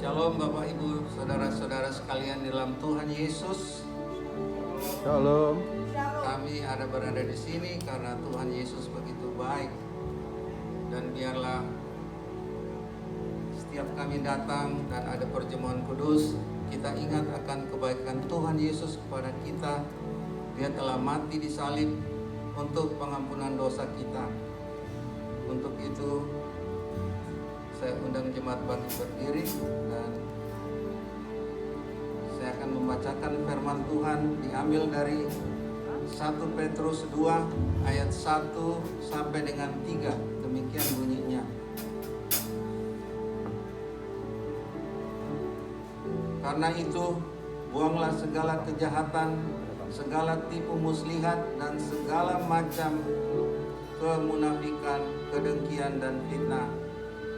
Shalom Bapak Ibu, saudara-saudara sekalian di dalam Tuhan Yesus. Shalom. Kami ada berada di sini karena Tuhan Yesus begitu baik. Dan biarlah setiap kami datang dan ada perjamuan kudus, kita ingat akan kebaikan Tuhan Yesus kepada kita. Dia telah mati di salib untuk pengampunan dosa kita. Untuk itu saya undang jemaat bangkit berdiri dan saya akan membacakan firman Tuhan diambil dari 1 Petrus 2 ayat 1 sampai dengan 3. Demikian bunyinya. Karena itu buanglah segala kejahatan, segala tipu muslihat dan segala macam kemunafikan, kedengkian dan fitnah.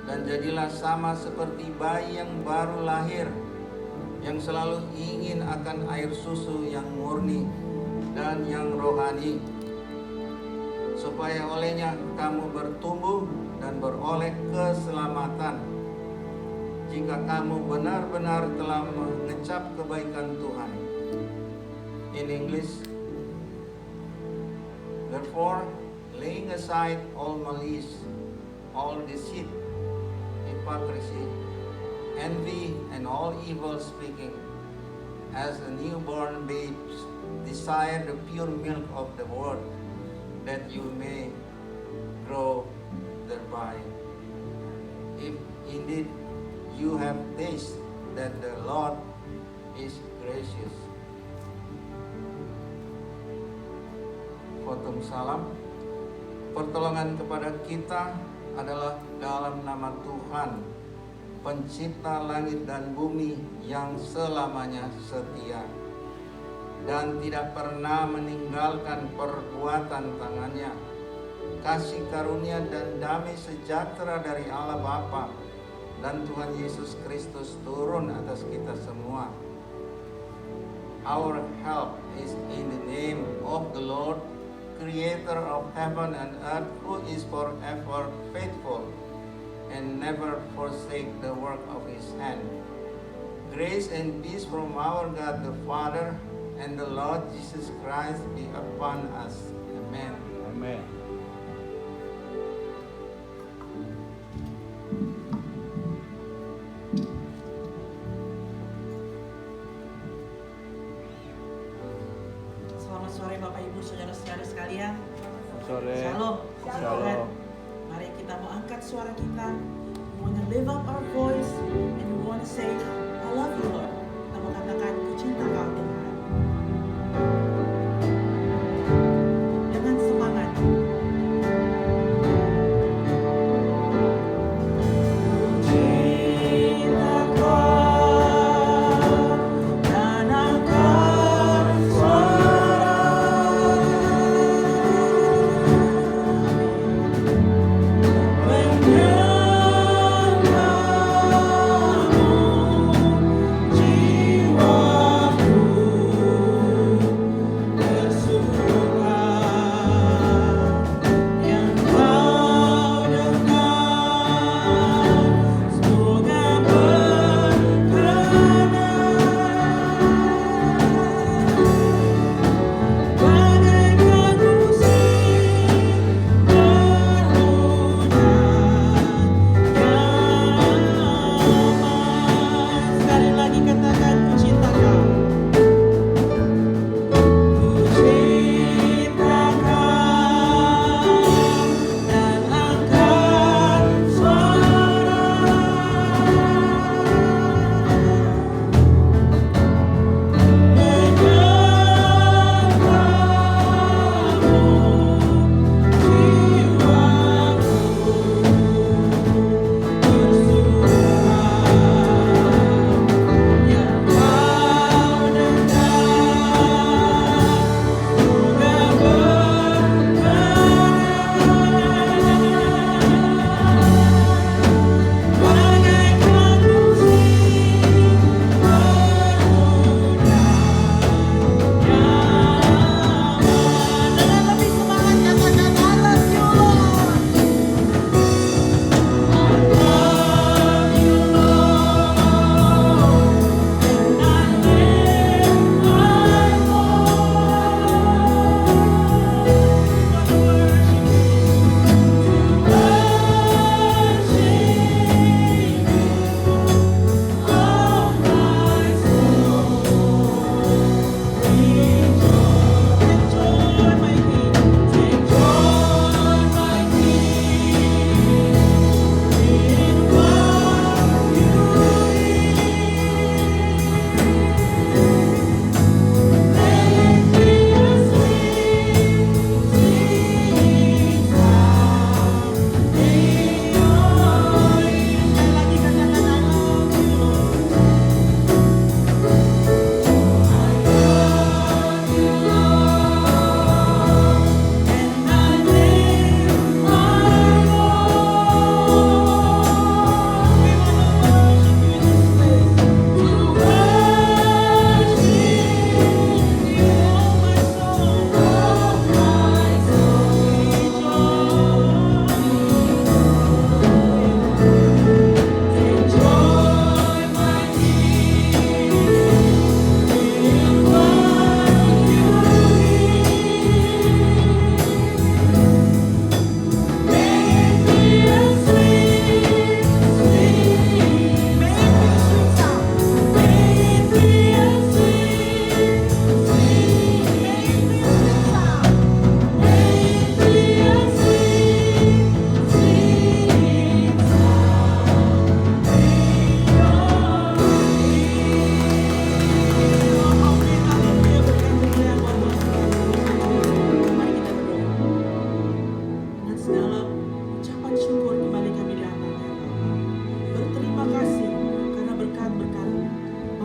Dan jadilah sama seperti bayi yang baru lahir, yang selalu ingin akan air susu yang murni dan yang rohani, supaya olehnya kamu bertumbuh dan beroleh keselamatan, jika kamu benar-benar telah mengecap kebaikan Tuhan. In English, therefore, laying aside all malice, all deceit, hypocrisy, envy, and all evil speaking, as the newborn babes desire the pure milk of the word, that you may grow thereby. If indeed you have tasted that the Lord is gracious. Khotum salam. Pertolongan kepada kita adalah dalam nama Tuhan, pencipta langit dan bumi yang selamanya setia dan tidak pernah meninggalkan perbuatan tangannya. Kasih karunia dan damai sejahtera dari Allah Bapa dan Tuhan Yesus Kristus turun atas kita semua. Our help is in the name of the Lord, Creator of heaven and earth, who is forever faithful and never forsake the work of his hand. Grace and peace from our God the Father and the Lord Jesus Christ be upon us. Amen. Amen. Selamat sore Bapak Ibu saudara-saudara sekalian. Sore. Shalom. Shalom. Mari kita mau angkat suara kita. We want to lift up our voice and we want to say, I love you Lord. Kita mau katakan, ku cinta Kau Tuhan. Dengan semangat. When you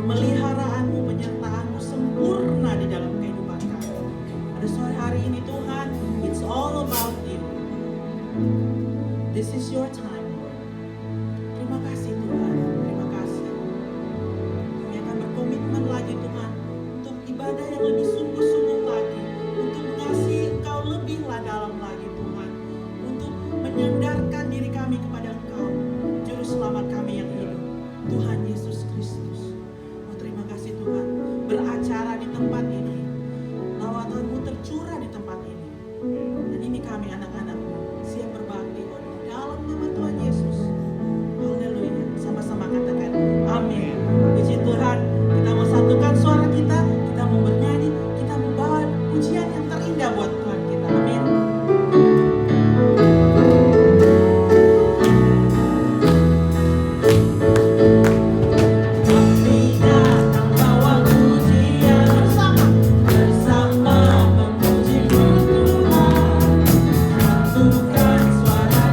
pemeliharaanmu, penyertaanmu sempurna di dalam kehidupan kami. Pada sore hari ini Tuhan, it's all about you. This is your time, Lord. Terima kasih Tuhan, terima kasih. Kami akan berkomitmen lagi Tuhan untuk ibadah yang lebih sungguh-sungguh lagi, untuk mengasihi Engkau lebihlah dalam lagi Tuhan, untuk menyandarkan diri kami kepada Engkau, Juru Selamat kami yang hidup, Tuhan Yesus Kristus. Oh, terima kasih Tuhan, beracara di tempat ini, lawatan-Mu tercurah di tempat ini, dan ini kami anak-anak-Mu siap berbakti dalam nama Tuhan Yesus. Haleluya. Sama-sama katakan amin. Puji Tuhan. Kita mau satukan suara kita, kita mau bernyanyi, kita mau bawa pujian yang terindah buat Tuhan kita. Amin. Kami datang bawa pujian bersama memuji Tuhan. Satukan suara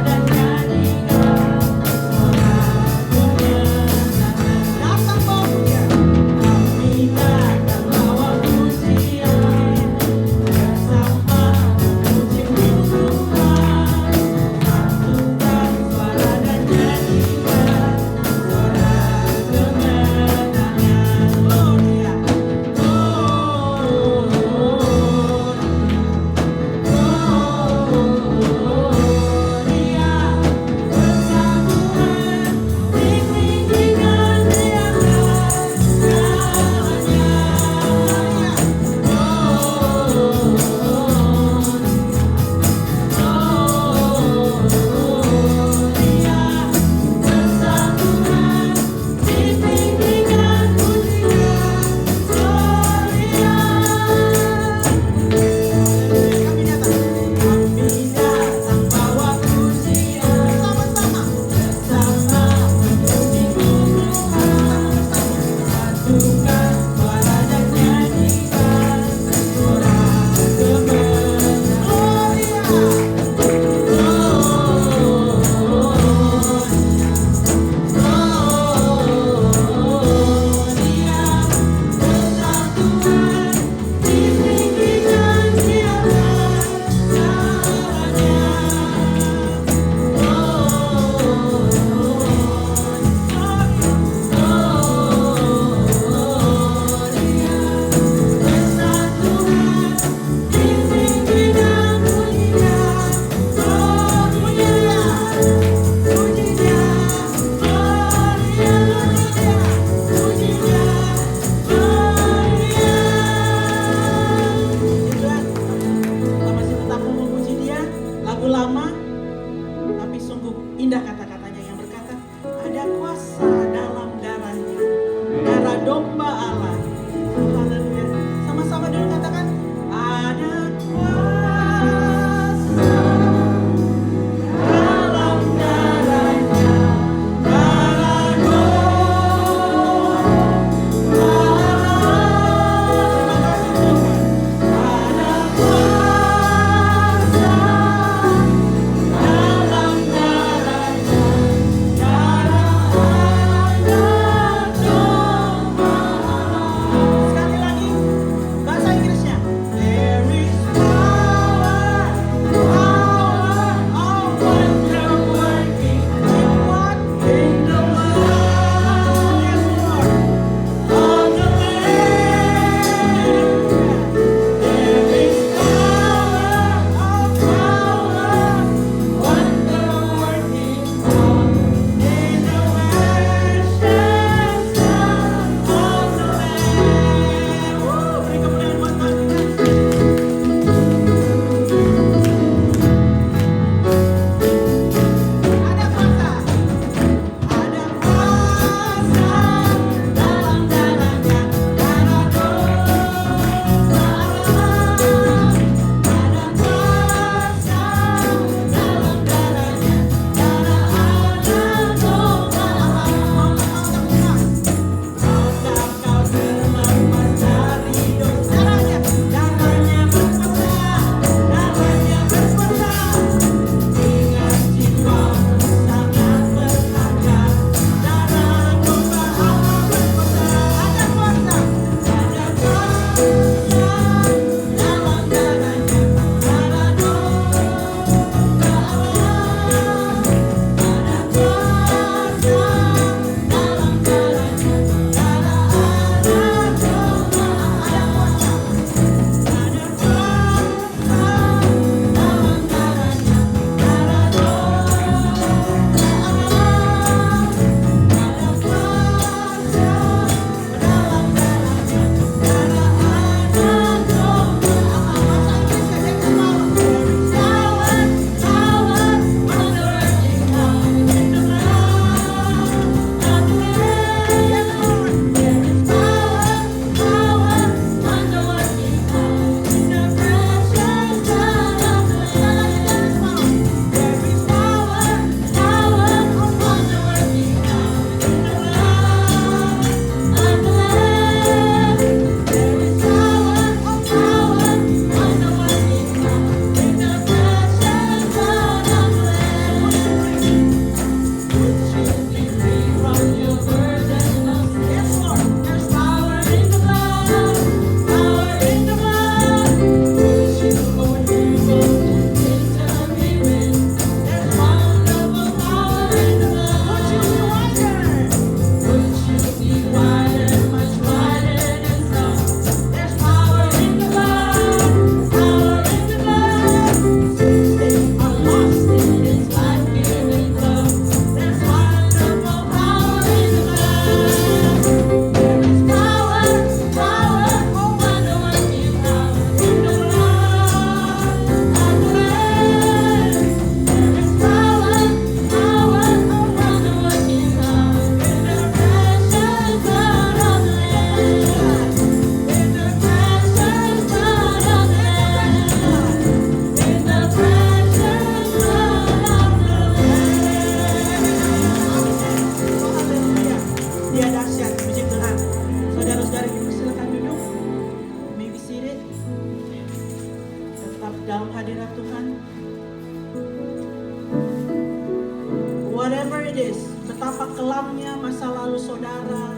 kelamnya masa lalu saudara,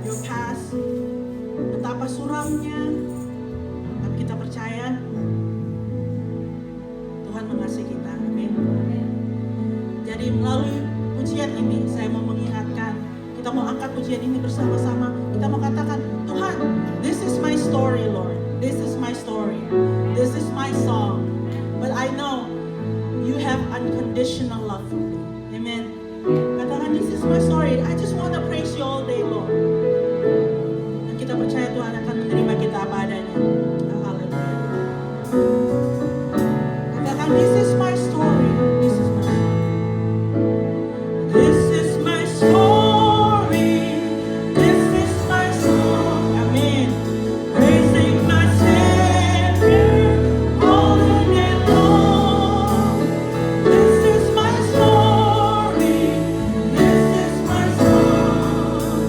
your past, betapa suramnya, tapi kita percaya Tuhan mengasihi kita. Amin. Jadi melalui pujian ini saya mau mengingatkan, kita mau angkat pujian ini bersama-sama. Kita mau katakan, Tuhan, this is my story, Lord. This is my story. This is my song. But I know you have unconditional love for me. Amen. Katakan, this is my story. I just want to praise you all day, Lord. Dan kita percaya Tuhan akan menerima kita apa adanya. Haleluya. Katakan, this is my story. This is my story. This is my story. This is my song. Amen. Praising my Savior all the day long. This is my story. This is my song.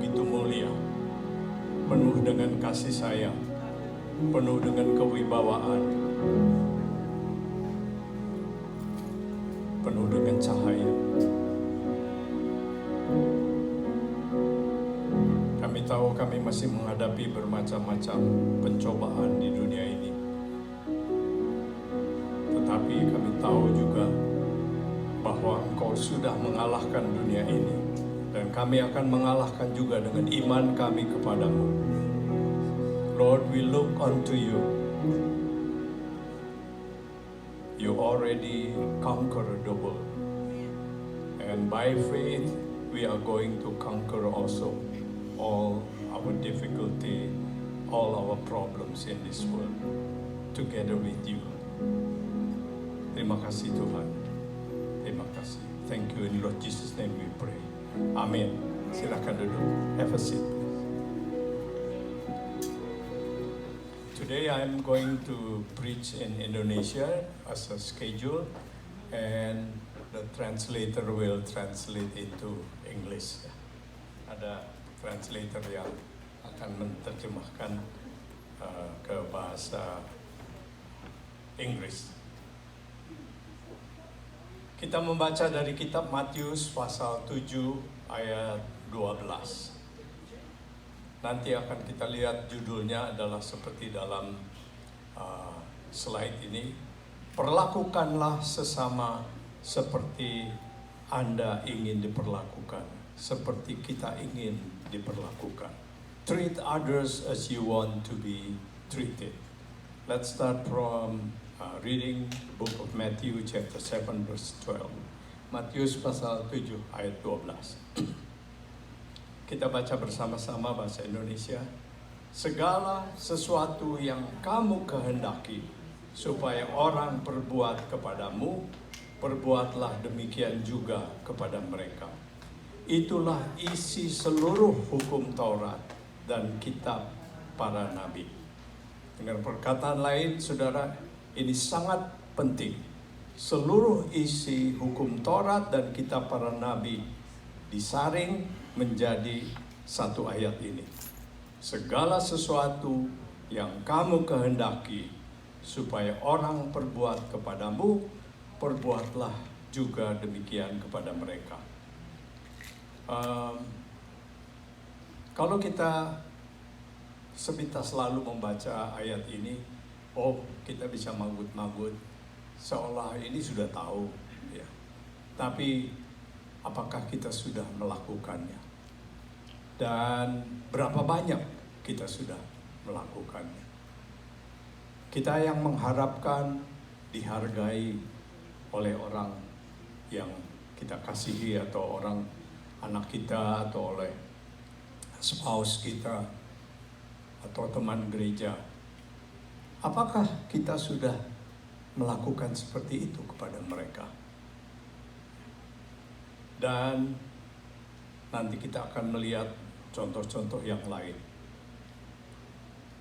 begitu mulia, penuh dengan kasih sayang, penuh dengan kewibawaan, penuh dengan cahaya. Kami tahu kami masih menghadapi bermacam-macam pencobaan di dunia ini. Tetapi kami tahu juga bahwa Engkau sudah mengalahkan dunia ini. Dan kami akan mengalahkan juga dengan iman kami kepadamu. Lord, we look unto you. You already conquered the world. And by faith, we are going to conquer also all our difficulty, all our problems in this world, together with you. Terima kasih Tuhan. Terima kasih. Thank you, in Lord Jesus' name we pray. Amin. Silakan duduk. Have a seat. Today I'm going to preach in Indonesia as a schedule, and the translator will translate into English. Ada translator yang akan menerjemahkan ke bahasa Inggris. Kita membaca dari kitab Matius pasal 7 ayat 12. Nanti akan kita lihat judulnya adalah seperti dalam slide ini. Perlakukanlah sesama seperti Anda ingin diperlakukan, seperti kita ingin diperlakukan. Treat others as you want to be treated. Let's start from reading book of Matthew chapter 7 verse 12. Matius pasal 7 ayat 12. Kita baca bersama-sama bahasa Indonesia. Segala sesuatu yang kamu kehendaki supaya orang perbuat kepadamu, perbuatlah demikian juga kepada mereka. Itulah isi seluruh hukum Taurat dan kitab para nabi. Dengan perkataan lain, saudara, ini sangat penting. Seluruh isi hukum Taurat dan kitab para nabi disaring menjadi satu ayat ini. Segala sesuatu yang kamu kehendaki supaya orang perbuat kepadamu, perbuatlah juga demikian kepada mereka. Kalau kita sepintas selalu membaca ayat ini, kita bisa magut-magut seolah ini sudah tahu, ya. Tapi apakah kita sudah melakukannya? Dan berapa banyak kita sudah melakukannya? Kita yang mengharapkan dihargai oleh orang yang kita kasihi, atau orang anak kita, atau oleh spouse kita, atau teman gereja. Apakah kita sudah melakukan seperti itu kepada mereka? Dan nanti kita akan melihat contoh-contoh yang lain.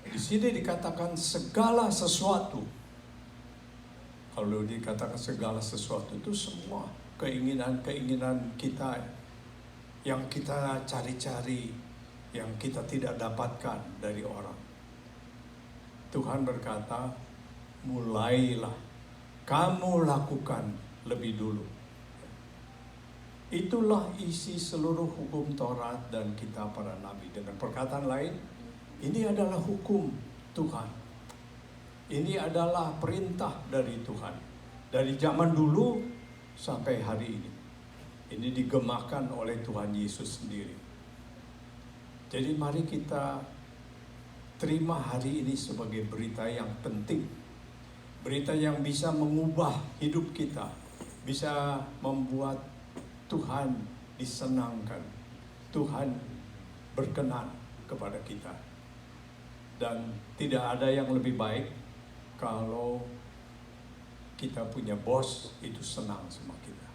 Di sini dikatakan segala sesuatu. Kalau dikatakan segala sesuatu itu semua keinginan-keinginan kita yang kita cari-cari, yang kita tidak dapatkan dari orang. Tuhan berkata, mulailah, kamu lakukan lebih dulu. Itulah isi seluruh hukum Taurat dan kitab para nabi. Dengan perkataan lain, ini adalah hukum Tuhan. Ini adalah perintah dari Tuhan. Dari zaman dulu sampai hari ini. Ini digemakan oleh Tuhan Yesus sendiri. Jadi mari kita terima hari ini sebagai berita yang penting. Berita yang bisa mengubah hidup kita. Bisa membuat Tuhan disenangkan. Tuhan berkenan kepada kita. Dan tidak ada yang lebih baik kalau kita punya bos itu senang sama kita.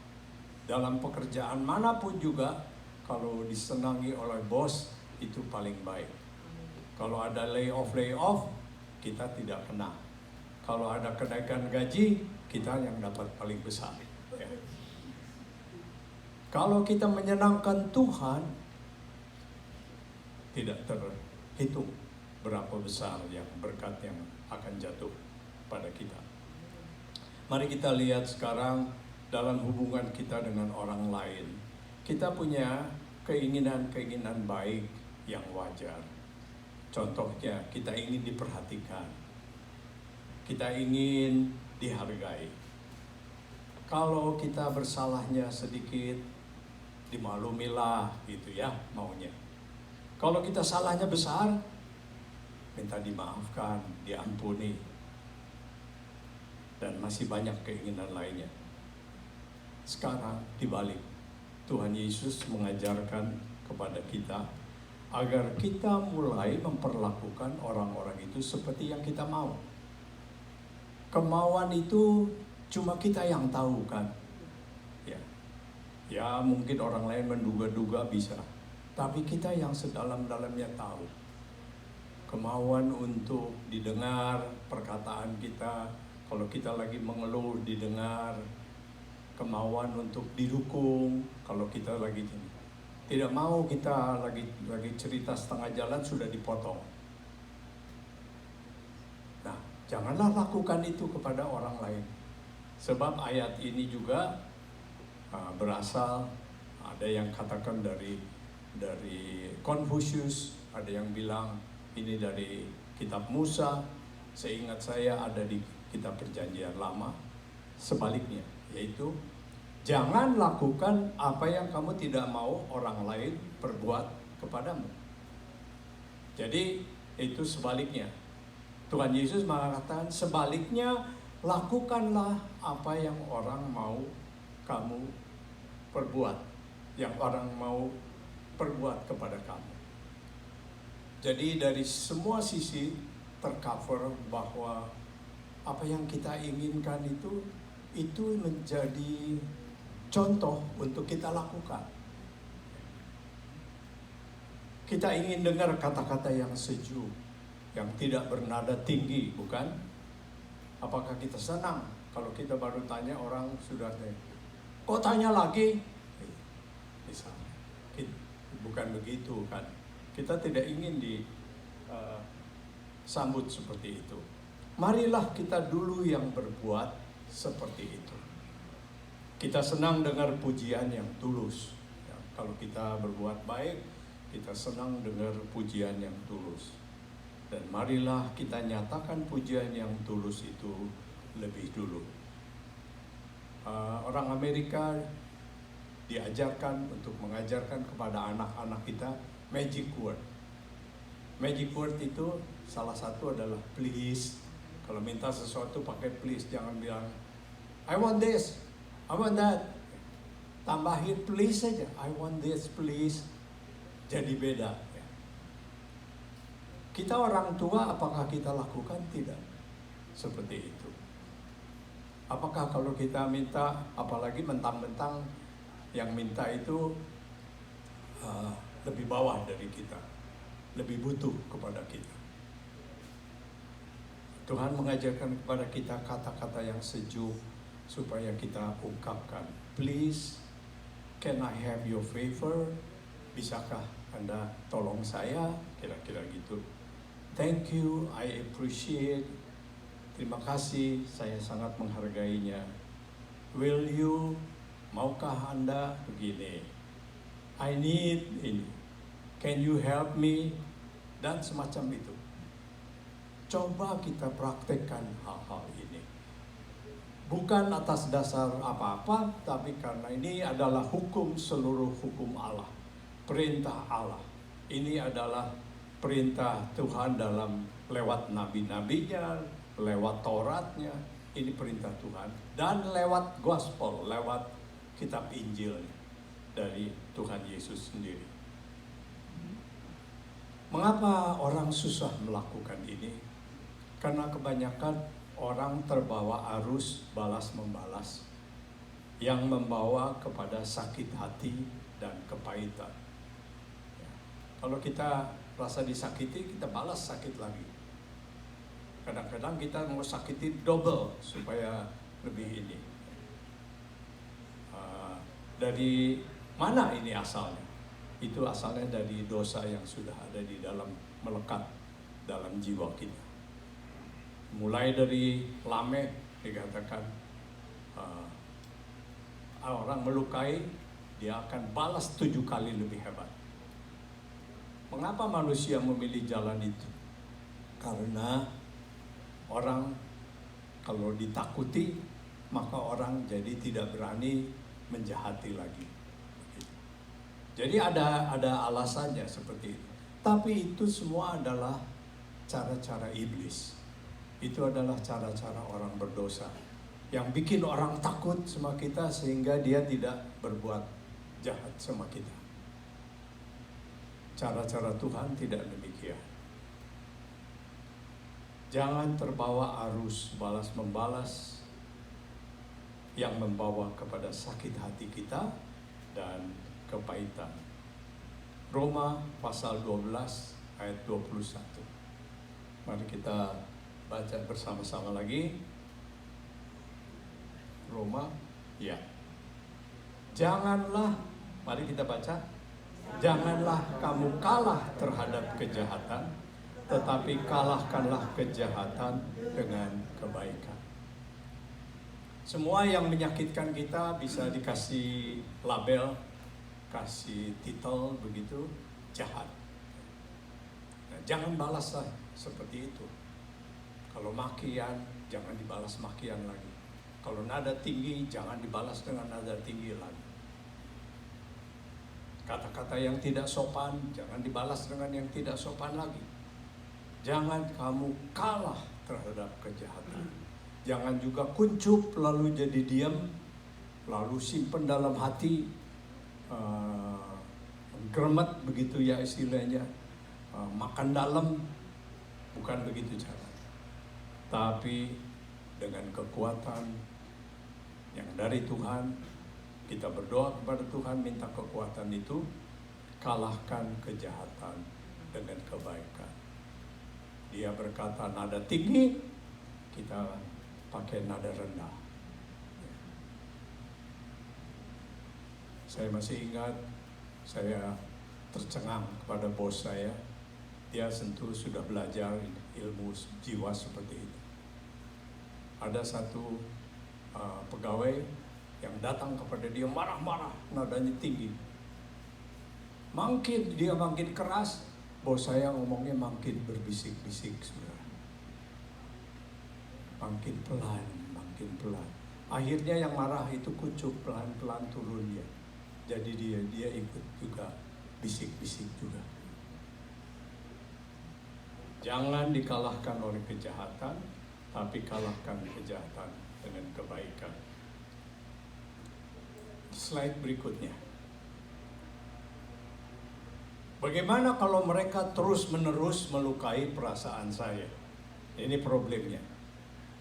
Dalam pekerjaan manapun juga, kalau disenangi oleh bos itu paling baik. Kalau ada layoff, kita tidak kena. Kalau ada kenaikan gaji, kita yang dapat paling besar. Ya. Kalau kita menyenangkan Tuhan, tidak terhitung berapa besar yang berkat yang akan jatuh pada kita. Mari kita lihat sekarang dalam hubungan kita dengan orang lain. Kita punya keinginan-keinginan baik yang wajar. Contohnya, kita ingin diperhatikan. Kita ingin dihargai. Kalau kita bersalahnya sedikit, dimaklumilah gitu ya maunya. Kalau kita salahnya besar, minta dimaafkan, diampuni. Dan masih banyak keinginan lainnya. Sekarang dibalik, Tuhan Yesus mengajarkan kepada kita agar kita mulai memperlakukan orang-orang itu seperti yang kita mau. Kemauan itu cuma kita yang tahu kan. Ya mungkin orang lain menduga-duga bisa, tapi kita yang sedalam-dalamnya tahu. Kemauan untuk didengar perkataan kita, kalau kita lagi mengeluh didengar. Kemauan untuk didukung kalau kita lagi tidak mau, kita lagi cerita setengah jalan sudah dipotong. Nah, janganlah lakukan itu kepada orang lain. Sebab ayat ini juga berasal, ada yang katakan dari Confucius, ada yang bilang ini dari kitab Musa, seingat saya ada di kitab Perjanjian Lama. Sebaliknya, yaitu jangan lakukan apa yang kamu tidak mau orang lain perbuat kepadamu. Jadi itu sebaliknya. Tuhan Yesus mengatakan sebaliknya, lakukanlah apa yang orang mau kamu perbuat, yang orang mau perbuat kepada kamu. Jadi dari semua sisi tercover bahwa apa yang kita inginkan itu menjadi contoh untuk kita lakukan. Kita ingin dengar kata-kata yang sejuk, yang tidak bernada tinggi, bukan? Apakah kita senang kalau kita baru tanya orang sudah kok tanya lagi? Misalnya, bukan begitu kan? Kita tidak ingin disambut seperti itu. Marilah kita dulu yang berbuat seperti itu. Kita senang dengar pujian yang tulus. Ya, kalau kita berbuat baik, kita senang dengar pujian yang tulus. Dan marilah kita nyatakan pujian yang tulus itu lebih dulu. Orang Amerika diajarkan untuk mengajarkan kepada anak-anak kita magic word. Magic word itu salah satu adalah please. Kalau minta sesuatu pakai please, jangan bilang I want this, I want that. Tambahin please saja, I want this please. Jadi beda. Kita orang tua, apakah kita lakukan? Tidak seperti itu. Apakah kalau kita minta, apalagi mentang-mentang yang minta itu lebih bawah dari kita, lebih butuh kepada kita. Tuhan mengajarkan kepada kita kata-kata yang sejuk supaya kita ungkapkan. Please, can I have your favor? Bisakah Anda tolong saya? Kira-kira gitu. Thank you, I appreciate. Terima kasih, saya sangat menghargainya. Will you? Maukah Anda? Begini. I need ini. Can you help me? Dan semacam itu. Coba kita praktekkan hal-hal ini. Bukan atas dasar apa-apa, tapi karena ini adalah hukum, seluruh hukum Allah. Perintah Allah. Ini adalah perintah Tuhan dalam lewat nabi-nabinya, lewat Tauratnya. Ini perintah Tuhan. Dan lewat gospel, lewat kitab Injilnya dari Tuhan Yesus sendiri. Mengapa orang susah melakukan ini? Karena kebanyakan orang terbawa arus balas-membalas yang membawa kepada sakit hati dan kepahitan. Ya. Kalau kita rasa disakiti, kita balas sakit lagi. Kadang-kadang kita mau sakiti double supaya lebih ini. Dari mana ini asalnya? Itu asalnya dari dosa yang sudah ada di dalam, melekat dalam jiwa kita. Mulai dari Lameh dikatakan orang melukai, dia akan balas 7 kali lebih hebat. Mengapa manusia memilih jalan itu? Karena orang kalau ditakuti, maka orang jadi tidak berani menjahati lagi. Jadi ada alasannya seperti itu. Tapi itu semua adalah cara-cara iblis. Itu adalah cara-cara orang berdosa yang bikin orang takut sama kita sehingga dia tidak berbuat jahat sama kita. Cara-cara Tuhan tidak demikian. Jangan terbawa arus balas-membalas yang membawa kepada sakit hati kita dan kepahitan. Roma pasal 12 ayat 21. Mari kita baca bersama-sama lagi. Roma, ya. Janganlah, mari kita baca. Janganlah kamu kalah terhadap kejahatan, tetapi kalahkanlah kejahatan dengan kebaikan. Semua yang menyakitkan kita bisa dikasih label, kasih titel begitu, jahat. Nah, jangan balaslah seperti itu. Kalau makian, jangan dibalas makian lagi. Kalau nada tinggi, jangan dibalas dengan nada tinggi lagi. Kata-kata yang tidak sopan, jangan dibalas dengan yang tidak sopan lagi. Jangan kamu kalah terhadap kejahatan. Jangan juga kuncup lalu jadi diam, lalu simpen dalam hati, gremet begitu ya istilahnya, makan dalam, bukan begitu cara. Tapi dengan kekuatan yang dari Tuhan, kita berdoa kepada Tuhan, minta kekuatan itu, kalahkan kejahatan dengan kebaikan. Dia berkata nada tinggi, kita pakai nada rendah. Saya masih ingat, saya tercengang kepada bos saya. Dia tentu sudah belajar ilmu jiwa seperti itu. Ada satu pegawai yang datang kepada dia marah-marah, nadanya tinggi. Dia makin keras, bos saya ngomongnya makin berbisik-bisik, saudara. Makin pelan. Akhirnya yang marah itu kuncup pelan-pelan turun dia. Jadi dia ikut juga bisik-bisik juga. Jangan dikalahkan oleh kejahatan, tapi kalahkan kejahatan dengan kebaikan. Slide berikutnya. Bagaimana kalau mereka terus-menerus melukai perasaan saya? Ini problemnya.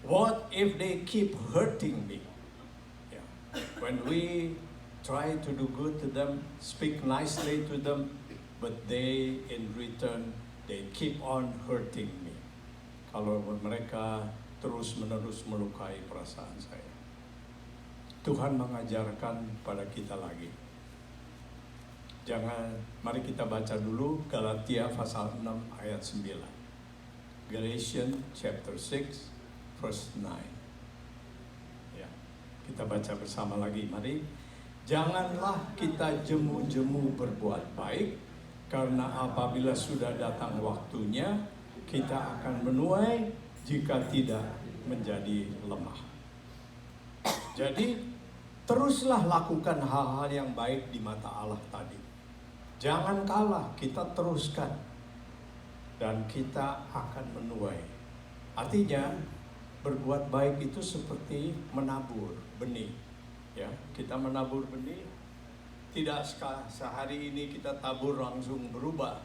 What if they keep hurting me? Yeah. When we try to do good to them, speak nicely to them, but they in return, they keep on hurting me. Kalau mereka terus-menerus melukai perasaan saya. Tuhan mengajarkan pada kita lagi. Mari kita baca dulu Galatia pasal 6 ayat 9. Galatians chapter 6 verse 9. Ya, kita baca bersama lagi, mari. Janganlah kita jemu-jemu berbuat baik, karena apabila sudah datang waktunya, kita akan menuai jika tidak menjadi lemah. Jadi, teruslah lakukan hal-hal yang baik di mata Allah tadi. Jangan kalah, kita teruskan. Dan kita akan menuai. Artinya, berbuat baik itu seperti menabur benih. Ya, kita menabur benih, tidak sehari ini kita tabur langsung berubah.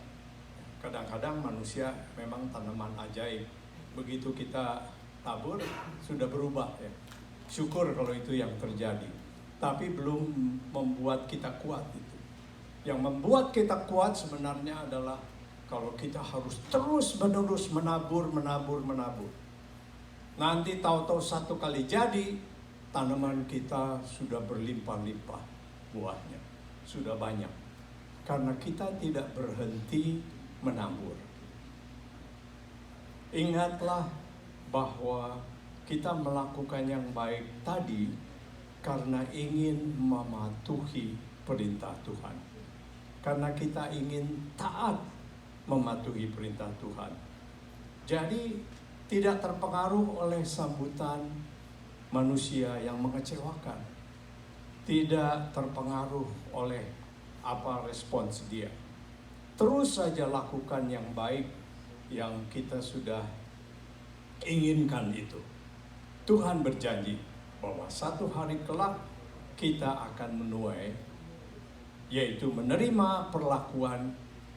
Kadang-kadang manusia memang tanaman ajaib. Begitu kita tabur, sudah berubah ya. Syukur kalau itu yang terjadi. Tapi belum membuat kita kuat itu. Yang membuat kita kuat sebenarnya adalah kalau kita harus terus-menerus menabur. Nanti tahu-tahu satu kali jadi, tanaman kita sudah berlimpah-limpah buahnya. Sudah banyak. karena kita tidak berhenti menabur. Ingatlah bahwa kita melakukan yang baik tadi karena ingin mematuhi perintah Tuhan. Karena kita ingin taat mematuhi perintah Tuhan. Jadi tidak terpengaruh oleh sambutan manusia yang mengecewakan. Tidak terpengaruh oleh apa respons dia. Terus saja lakukan yang baik yang kita sudah inginkan itu. Tuhan berjanji bahwa satu hari kelak kita akan menuai, yaitu menerima perlakuan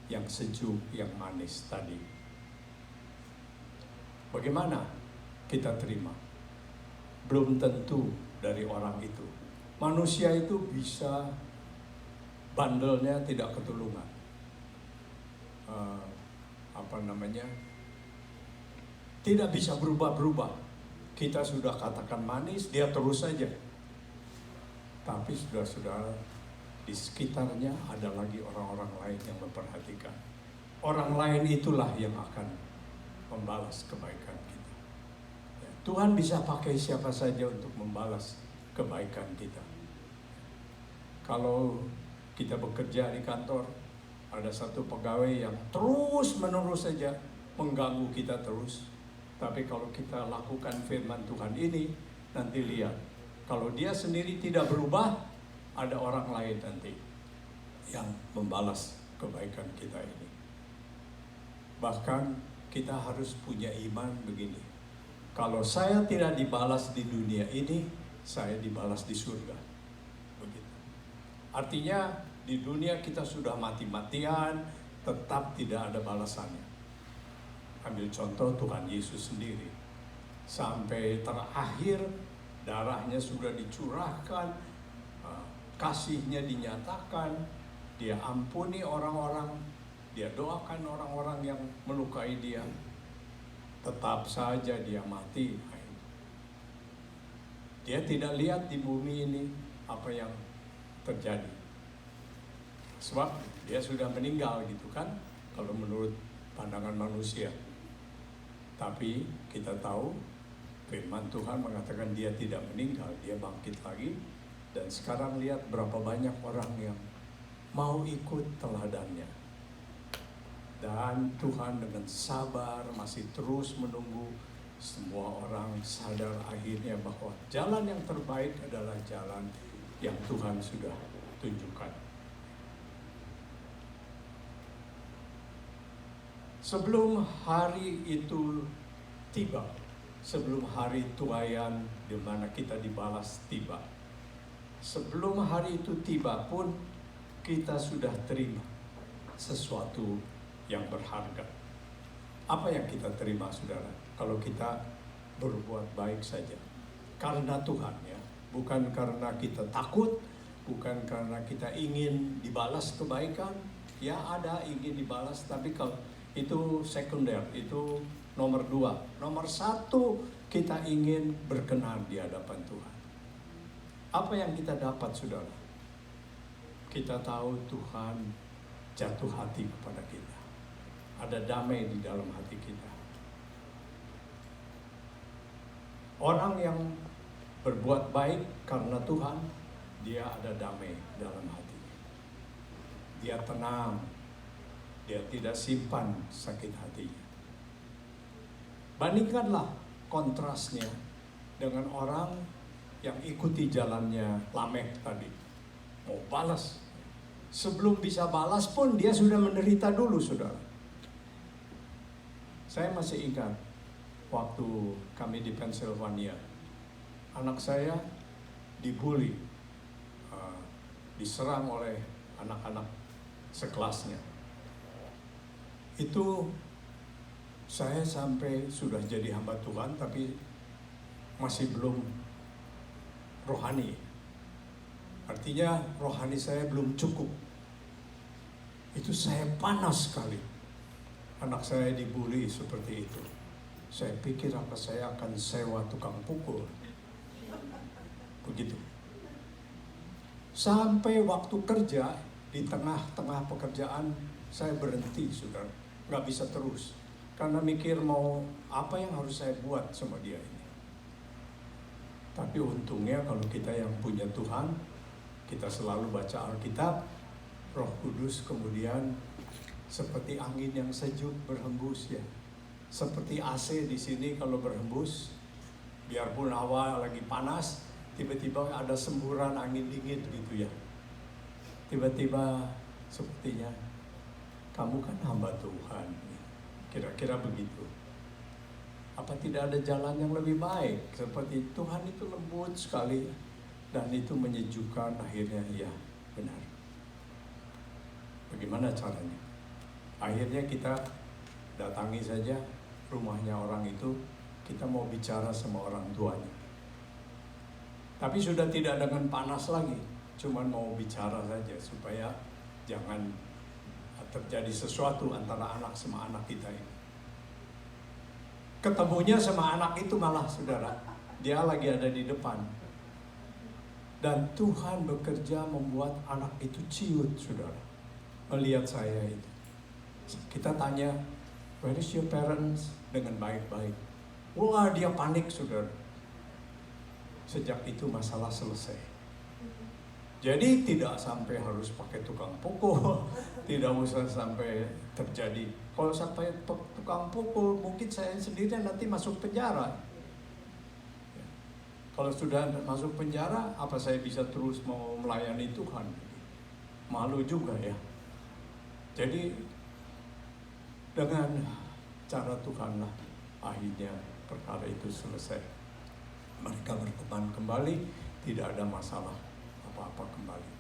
yang sejuk, yang manis tadi. Bagaimana kita terima? Belum tentu dari orang itu. Manusia itu bisa bandelnya tidak ketulungan. Tidak bisa berubah-berubah. Kita sudah katakan manis, dia terus saja. Tapi saudara-saudara, di sekitarnya ada lagi orang-orang lain yang memperhatikan. Orang lain itulah yang akan membalas kebaikan kita. Ya, Tuhan bisa pakai siapa saja untuk membalas kebaikan kita. Kalau kita bekerja di kantor, ada satu pegawai yang terus-menerus saja mengganggu kita terus. Tapi kalau kita lakukan firman Tuhan ini, nanti lihat. Kalau dia sendiri tidak berubah, ada orang lain nanti yang membalas kebaikan kita ini. Bahkan kita harus punya iman begini. Kalau saya tidak dibalas di dunia ini, saya dibalas di surga. Begitu. Artinya di dunia kita sudah mati-matian, tetap tidak ada balasannya. Ambil contoh Tuhan Yesus sendiri. Sampai terakhir darahnya sudah dicurahkan, kasihnya dinyatakan, dia ampuni orang-orang, dia doakan orang-orang yang melukai dia. Tetap saja dia mati. Dia tidak lihat di bumi ini apa yang terjadi. Sebab dia sudah meninggal gitu kan, kalau menurut pandangan manusia. Tapi kita tahu firman Tuhan mengatakan dia tidak meninggal, dia bangkit lagi. Dan sekarang lihat berapa banyak orang yang mau ikut teladannya. Dan Tuhan dengan sabar masih terus menunggu semua orang sadar akhirnya bahwa jalan yang terbaik adalah jalan yang Tuhan sudah tunjukkan. Sebelum hari itu tiba, sebelum hari tuaian di mana kita dibalas tiba, sebelum hari itu tiba pun kita sudah terima sesuatu yang berharga. Apa yang kita terima, saudara? Kalau kita berbuat baik saja, karena Tuhan ya, bukan karena kita takut, bukan karena kita ingin dibalas kebaikan. Ya ada ingin dibalas, tapi kalau itu sekunder, itu nomor 2. Nomor 1, kita ingin berkenan di hadapan Tuhan. Apa yang kita dapat, saudara? Kita tahu Tuhan jatuh hati kepada kita. Ada damai di dalam hati kita. Orang yang berbuat baik karena Tuhan, dia ada damai dalam hati. Dia tenang. Dia tidak simpan sakit hatinya. Bandingkanlah kontrasnya dengan orang yang ikuti jalannya Lameh tadi. Mau balas. Sebelum bisa balas pun dia sudah menderita dulu, saudara. Saya masih ingat waktu kami di Pennsylvania. Anak saya dibully, diserang oleh anak-anak sekelasnya. Itu saya sampai sudah jadi hamba Tuhan tapi masih belum rohani. Artinya rohani saya belum cukup. Itu saya panas sekali. Anak saya dibully seperti itu. Saya pikir apa saya akan sewa tukang pukul. Begitu. Sampai waktu kerja Di tengah-tengah pekerjaan saya berhenti, saudara. Nggak bisa terus. Karena mikir mau apa yang harus saya buat sama dia ini. Tapi untungnya kalau kita yang punya Tuhan, kita selalu baca Alkitab, Roh Kudus kemudian seperti angin yang sejuk berhembus ya. Seperti AC di sini kalau berhembus, biarpun awal lagi panas, tiba-tiba ada semburan angin dingin gitu ya. Tiba-tiba sepertinya kamu kan hamba Tuhan. Kira-kira begitu. Apa tidak ada jalan yang lebih baik? Seperti Tuhan itu lembut sekali dan itu menyejukkan, akhirnya ya benar. Bagaimana caranya? Akhirnya kita datangi saja rumahnya orang itu, kita mau bicara sama orang tuanya. Tapi sudah tidak dengan panas lagi, cuman mau bicara saja supaya jangan terjadi sesuatu antara anak sama anak kita ini. Ketemunya sama anak itu malah saudara, dia lagi ada di depan. Dan Tuhan bekerja membuat anak itu ciut saudara, melihat saya itu. Kita tanya, where is your parents? Dengan baik-baik. Wah, dia panik saudara. Sejak itu masalah selesai. Jadi tidak sampai harus pakai tukang pukul, tidak usah sampai terjadi. Kalau sampai tukang pukul, mungkin saya sendiri nanti masuk penjara. Kalau sudah masuk penjara, apa saya bisa terus mau melayani Tuhan? Malu juga ya. Jadi dengan cara Tuhanlah akhirnya perkara itu selesai. Mereka berteman kembali, tidak ada masalah apa-apa kembali.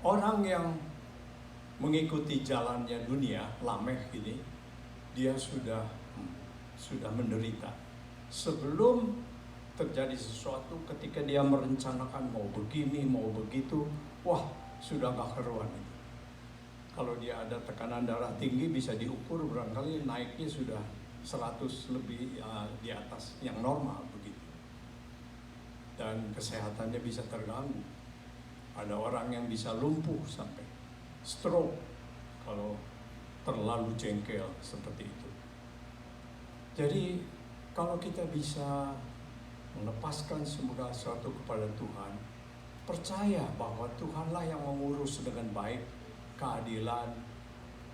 Orang yang mengikuti jalannya dunia, Lameh ini, dia sudah menderita. Sebelum terjadi sesuatu, ketika dia merencanakan mau begini, mau begitu, wah sudah gak keruan ini. Kalau dia ada tekanan darah tinggi bisa diukur, barangkali naiknya sudah 100 lebih di atas yang normal begitu. Dan kesehatannya bisa terganggu. Ada orang yang bisa lumpuh sampai stroke kalau terlalu jengkel seperti itu. Jadi kalau kita bisa melepaskan segala sesuatu kepada Tuhan, percaya bahwa Tuhanlah yang mengurus dengan baik keadilan,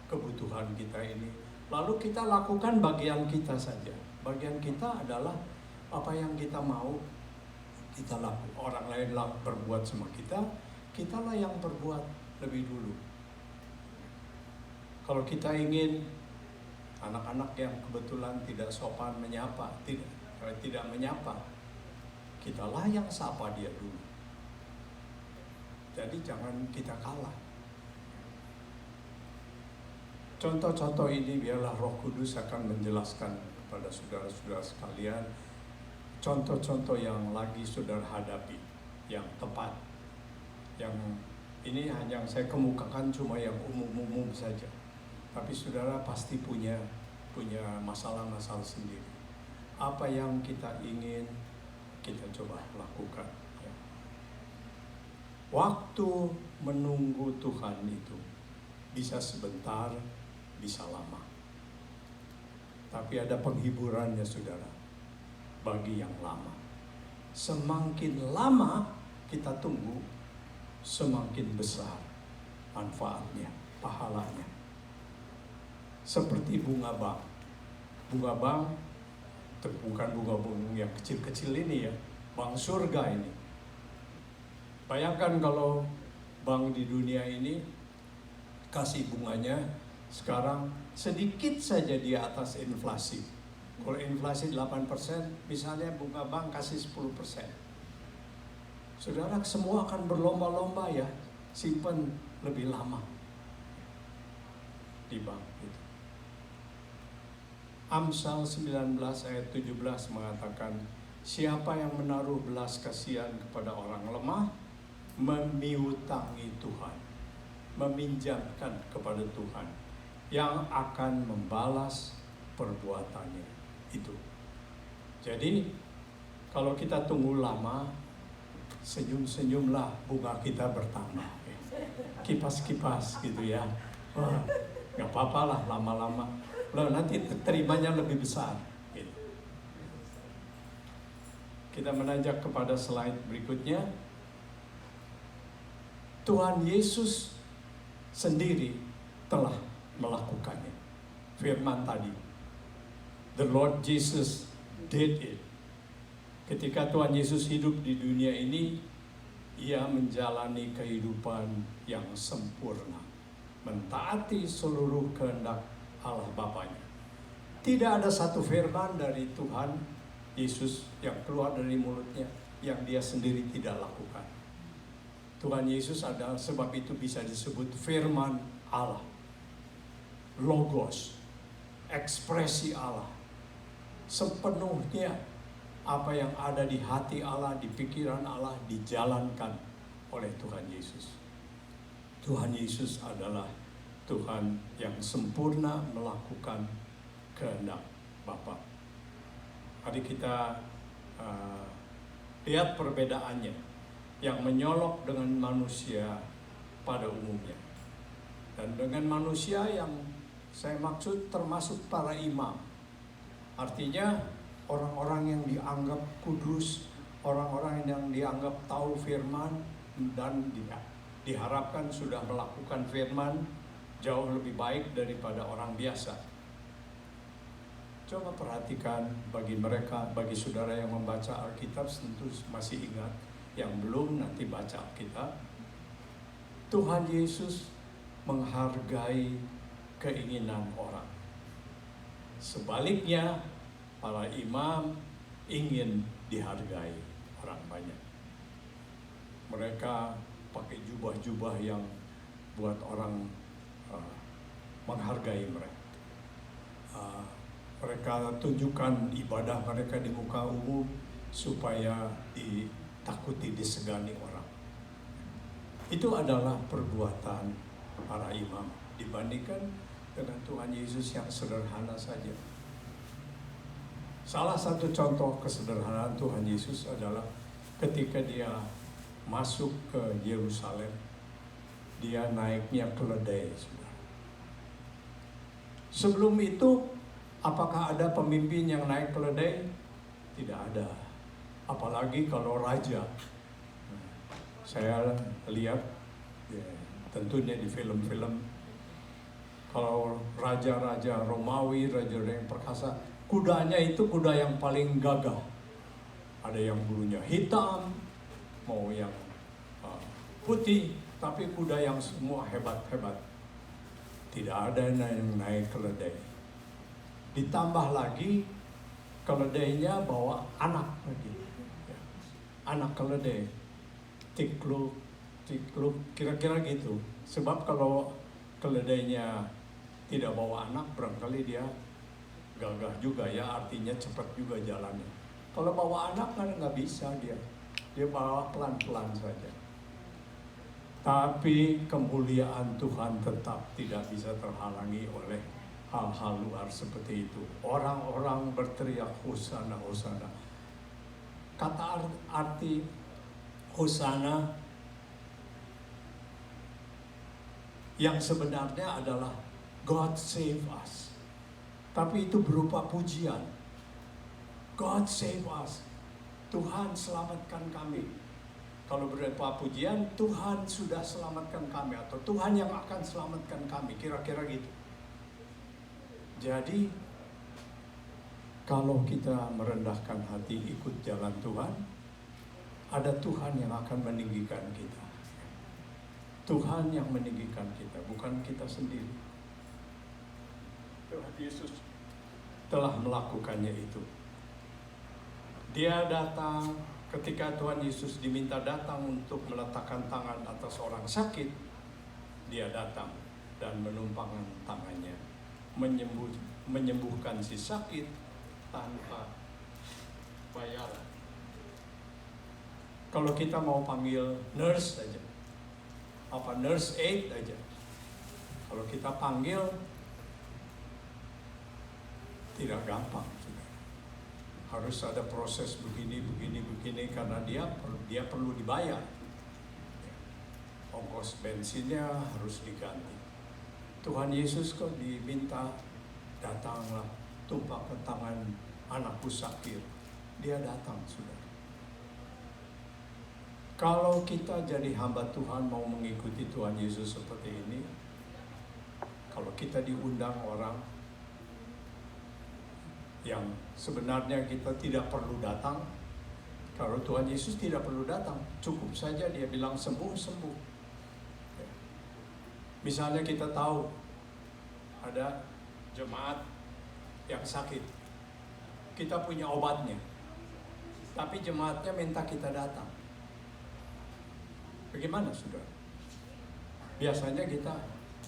kebutuhan kita ini. Lalu kita lakukan bagian kita saja. Bagian kita adalah apa yang kita mau, kita lakukan. Orang lain berbuat sama kita, kitalah yang berbuat lebih dulu. Kalau kita ingin anak-anak yang kebetulan tidak sopan menyapa, tidak menyapa, kitalah yang sapa dia dulu. Jadi jangan kita kalah. Contoh-contoh ini biarlah Roh Kudus akan menjelaskan kepada saudara-saudara sekalian contoh-contoh yang lagi saudara hadapi, yang tepat. Yang ini hanya yang saya kemukakan cuma yang umum-umum saja. Tapi saudara pasti punya masalah-masalah sendiri. Apa yang kita ingin kita coba lakukan. Ya. Waktu menunggu Tuhan itu bisa sebentar, bisa lama. Tapi ada penghiburannya saudara, bagi yang lama. Semakin lama kita tunggu, semakin besar manfaatnya, pahalanya. Seperti bunga bang. Bunga bang, bukan bunga yang kecil-kecil ini ya, bang surga ini. Bayangkan kalau bank di dunia ini kasih bunganya sekarang sedikit saja di atas inflasi. Kalau inflasi 8%, misalnya bunga bank kasih 10%. Saudara, semua akan berlomba-lomba ya, simpan lebih lama di bank itu. Amsal 19 ayat 17 mengatakan, siapa yang menaruh belas kasihan kepada orang lemah, memiutangi Tuhan, meminjamkan kepada Tuhan, yang akan membalas perbuatannya itu. Jadi, kalau kita tunggu lama, senyum-senyumlah bunga kita bertambah. kipas-kipas gitu ya. Wah, nggak apa-apa lah lama-lama. Loh, nanti terimanya lebih besar. Gitu. Kita menanjak kepada slide berikutnya. Tuhan Yesus sendiri telah melakukannya. Firman tadi, the Lord Jesus did it. Ketika Tuhan Yesus hidup di dunia ini, Ia menjalani kehidupan yang sempurna, mentaati seluruh kehendak Allah Bapanya. Tidak ada satu firman dari Tuhan Yesus yang keluar dari mulutnya yang Dia sendiri tidak lakukan. Tuhan Yesus adalah, sebab itu bisa disebut firman Allah, logos, ekspresi Allah. Sepenuhnya apa yang ada di hati Allah, di pikiran Allah dijalankan oleh Tuhan Yesus. Tuhan Yesus adalah Tuhan yang sempurna melakukan kehendak Bapa. Mari kita lihat perbedaannya yang menyolok dengan manusia pada umumnya. Dan dengan manusia yang saya maksud termasuk para imam. Artinya orang-orang yang dianggap kudus, orang-orang yang dianggap tahu firman dan diharapkan sudah melakukan firman jauh lebih baik daripada orang biasa. Coba perhatikan bagi mereka, bagi saudara yang membaca Alkitab tentu masih ingat, yang belum nanti baca Alkitab. Tuhan Yesus menghargai keinginan orang. Sebaliknya, para imam ingin dihargai orang banyak. Mereka pakai jubah-jubah yang buat orang menghargai mereka. Mereka tunjukkan ibadah mereka di muka umum supaya ditakuti, disegani orang. Itu adalah perbuatan para imam dibandingkan dengan Tuhan Yesus yang sederhana saja. Salah satu contoh kesederhanaan Tuhan Yesus adalah ketika Dia masuk ke Yerusalem, Dia naiknya keledai. Sebelum itu, apakah ada pemimpin yang naik keledai? Tidak ada. Apalagi kalau raja. Saya lihat ya, tentunya di film-film, kalau raja-raja Romawi, raja-raja yang perkasa, kudanya itu kuda yang paling gagah. Ada yang bulunya hitam, mau yang putih, tapi kuda yang semua hebat-hebat. Tidak ada yang naik keledai. Ditambah lagi, keledainya bawa anak lagi. Anak keledai, tikluk, kira-kira gitu. Sebab kalau keledainya tidak bawa anak, barangkali dia gagah juga ya, artinya cepat juga jalannya. Kalau bawa anak kan nggak bisa dia bawa pelan-pelan saja. Tapi kemuliaan Tuhan tetap tidak bisa terhalangi oleh hal-hal luar seperti itu. Orang-orang berteriak Hosana, Hosana. Kata arti Hosana yang sebenarnya adalah God save us. Tapi itu berupa pujian. God save us. Tuhan selamatkan kami. Kalau berupa pujian, Tuhan sudah selamatkan kami. Atau Tuhan yang akan selamatkan kami. Kira-kira gitu. Jadi, kalau kita merendahkan hati ikut jalan Tuhan, ada Tuhan yang akan meninggikan kita. Tuhan yang meninggikan kita, bukan kita sendiri. Tuhan Yesus telah melakukannya itu. Dia datang ketika Tuhan Yesus diminta datang untuk meletakkan tangan atas orang sakit. Dia datang dan menumpangkan tangannya, menyembuhkan si sakit tanpa bayaran. Kalau kita mau panggil nurse aja, nurse aid aja, kalau kita panggil tidak gampang. Harus ada proses begini karena dia perlu dibayar. ongkos bensinnya harus diganti. Tuhan Yesus kok diminta, datanglah, tumpah ke tangan anakku sakit. Dia datang, saudara. Kalau kita jadi hamba Tuhan mau mengikuti Tuhan Yesus seperti ini, kalau kita diundang orang yang sebenarnya kita tidak perlu datang, kalau Tuhan Yesus tidak perlu datang, cukup saja dia bilang sembuh. Misalnya kita tahu ada jemaat yang sakit, kita punya obatnya, tapi jemaatnya minta kita datang. Bagaimana, saudara? Biasanya kita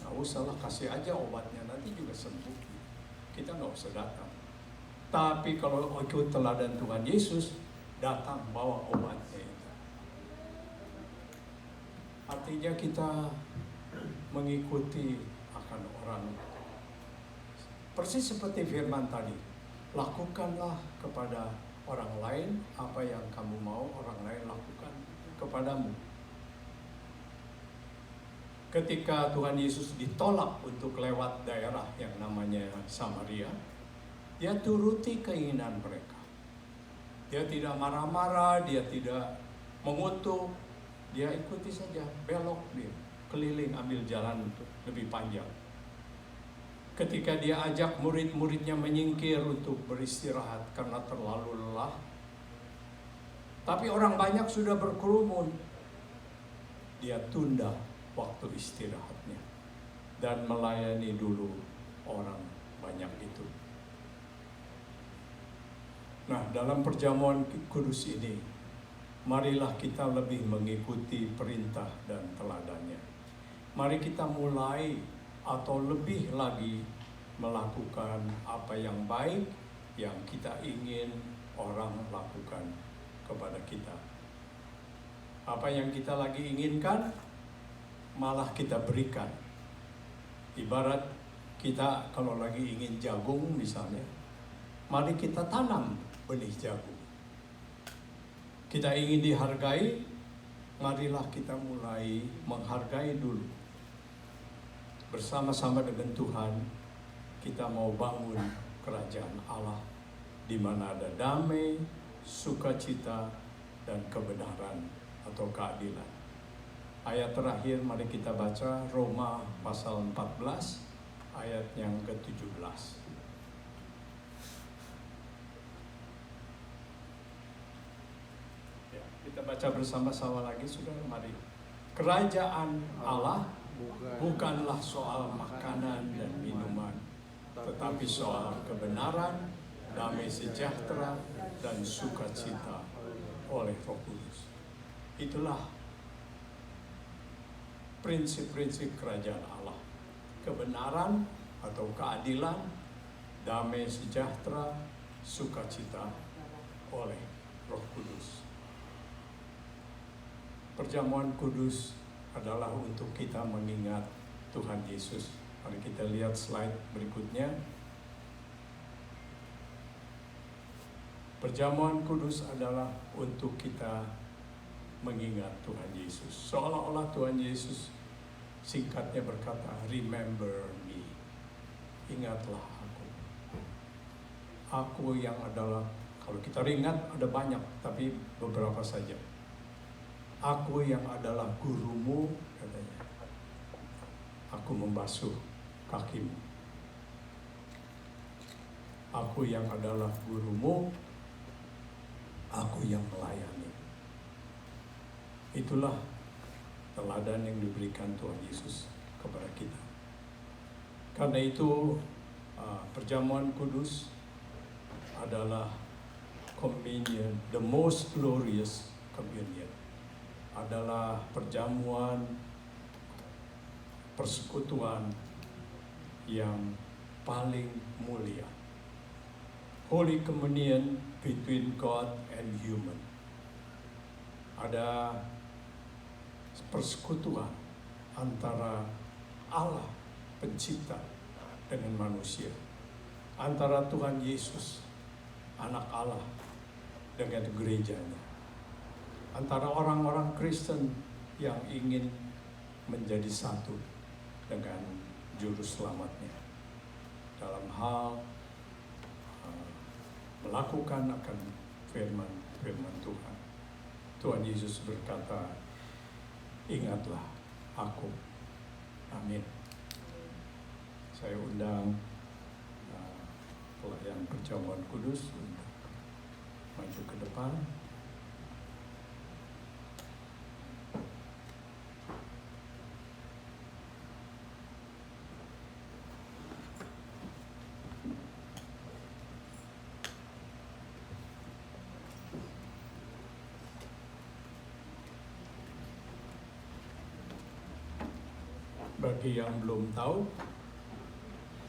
nggak usah lah, kasih aja obatnya, nanti juga sembuh. Kita nggak usah datang. Tapi kalau ikut teladan Tuhan Yesus, datang bawa obatnya itu. Artinya kita mengikuti akan orang. Persis seperti firman tadi, lakukanlah kepada orang lain apa yang kamu mau orang lain lakukan kepadamu. Ketika Tuhan Yesus ditolak untuk lewat daerah yang namanya Samaria, dia turuti keinginan mereka. Dia tidak marah-marah, dia tidak mengutuk, dia ikuti saja, belok dia, keliling ambil jalan untuk lebih panjang. Ketika dia ajak murid-muridnya menyingkir untuk beristirahat karena terlalu lelah, tapi orang banyak sudah berkerumun, dia tunda waktu istirahatnya dan melayani dulu orang banyak itu. Nah, dalam perjamuan kudus ini, marilah kita lebih mengikuti perintah dan teladannya. Mari kita mulai atau lebih lagi melakukan apa yang baik yang kita ingin orang lakukan kepada kita. Apa yang kita lagi inginkan, malah kita berikan. Ibarat kita kalau lagi ingin jagung misalnya, mari kita tanam benih jagung. Kita ingin dihargai, marilah kita mulai menghargai dulu. Bersama-sama dengan Tuhan, kita mau bangun kerajaan Allah di mana ada damai, sukacita, dan kebenaran atau keadilan. Ayat terakhir mari kita baca Roma pasal 14 ayat yang ke-17. Ya, kita baca bersama-sama lagi, saudara, mari. Kerajaan Allah bukanlah soal makanan dan minuman, tetapi soal kebenaran, damai sejahtera, dan sukacita oleh Roh Kudus. Itulah prinsip-prinsip kerajaan Allah. Kebenaran atau keadilan, damai sejahtera, sukacita oleh Roh Kudus. Perjamuan kudus adalah untuk kita mengingat Tuhan Yesus. Mari kita lihat slide berikutnya. Perjamuan kudus adalah untuk kita mengingat Tuhan Yesus. Seolah-olah Tuhan Yesus singkatnya berkata, remember me. Ingatlah aku. Aku yang adalah, kalau kita ingat ada banyak, tapi beberapa saja. Aku yang adalah gurumu, katanya. Aku membasuh kakimu. Aku yang adalah gurumu, aku yang melayani. Itulah teladan yang diberikan Tuhan Yesus kepada kita. Karena itu perjamuan kudus adalah communion, the most glorious communion. Adalah perjamuan, persekutuan yang paling mulia. Holy communion between God and human. Ada persekutuan antara Allah pencipta dengan manusia, antara Tuhan Yesus anak Allah dengan gerejanya, antara orang-orang Kristen yang ingin menjadi satu dengan Juru Selamatnya dalam hal melakukan akan firman Tuhan. Tuhan Yesus berkata, ingatlah aku. Amin. Saya undang pelayan perjamuan kudus untuk maju ke depan. Bagi yang belum tahu,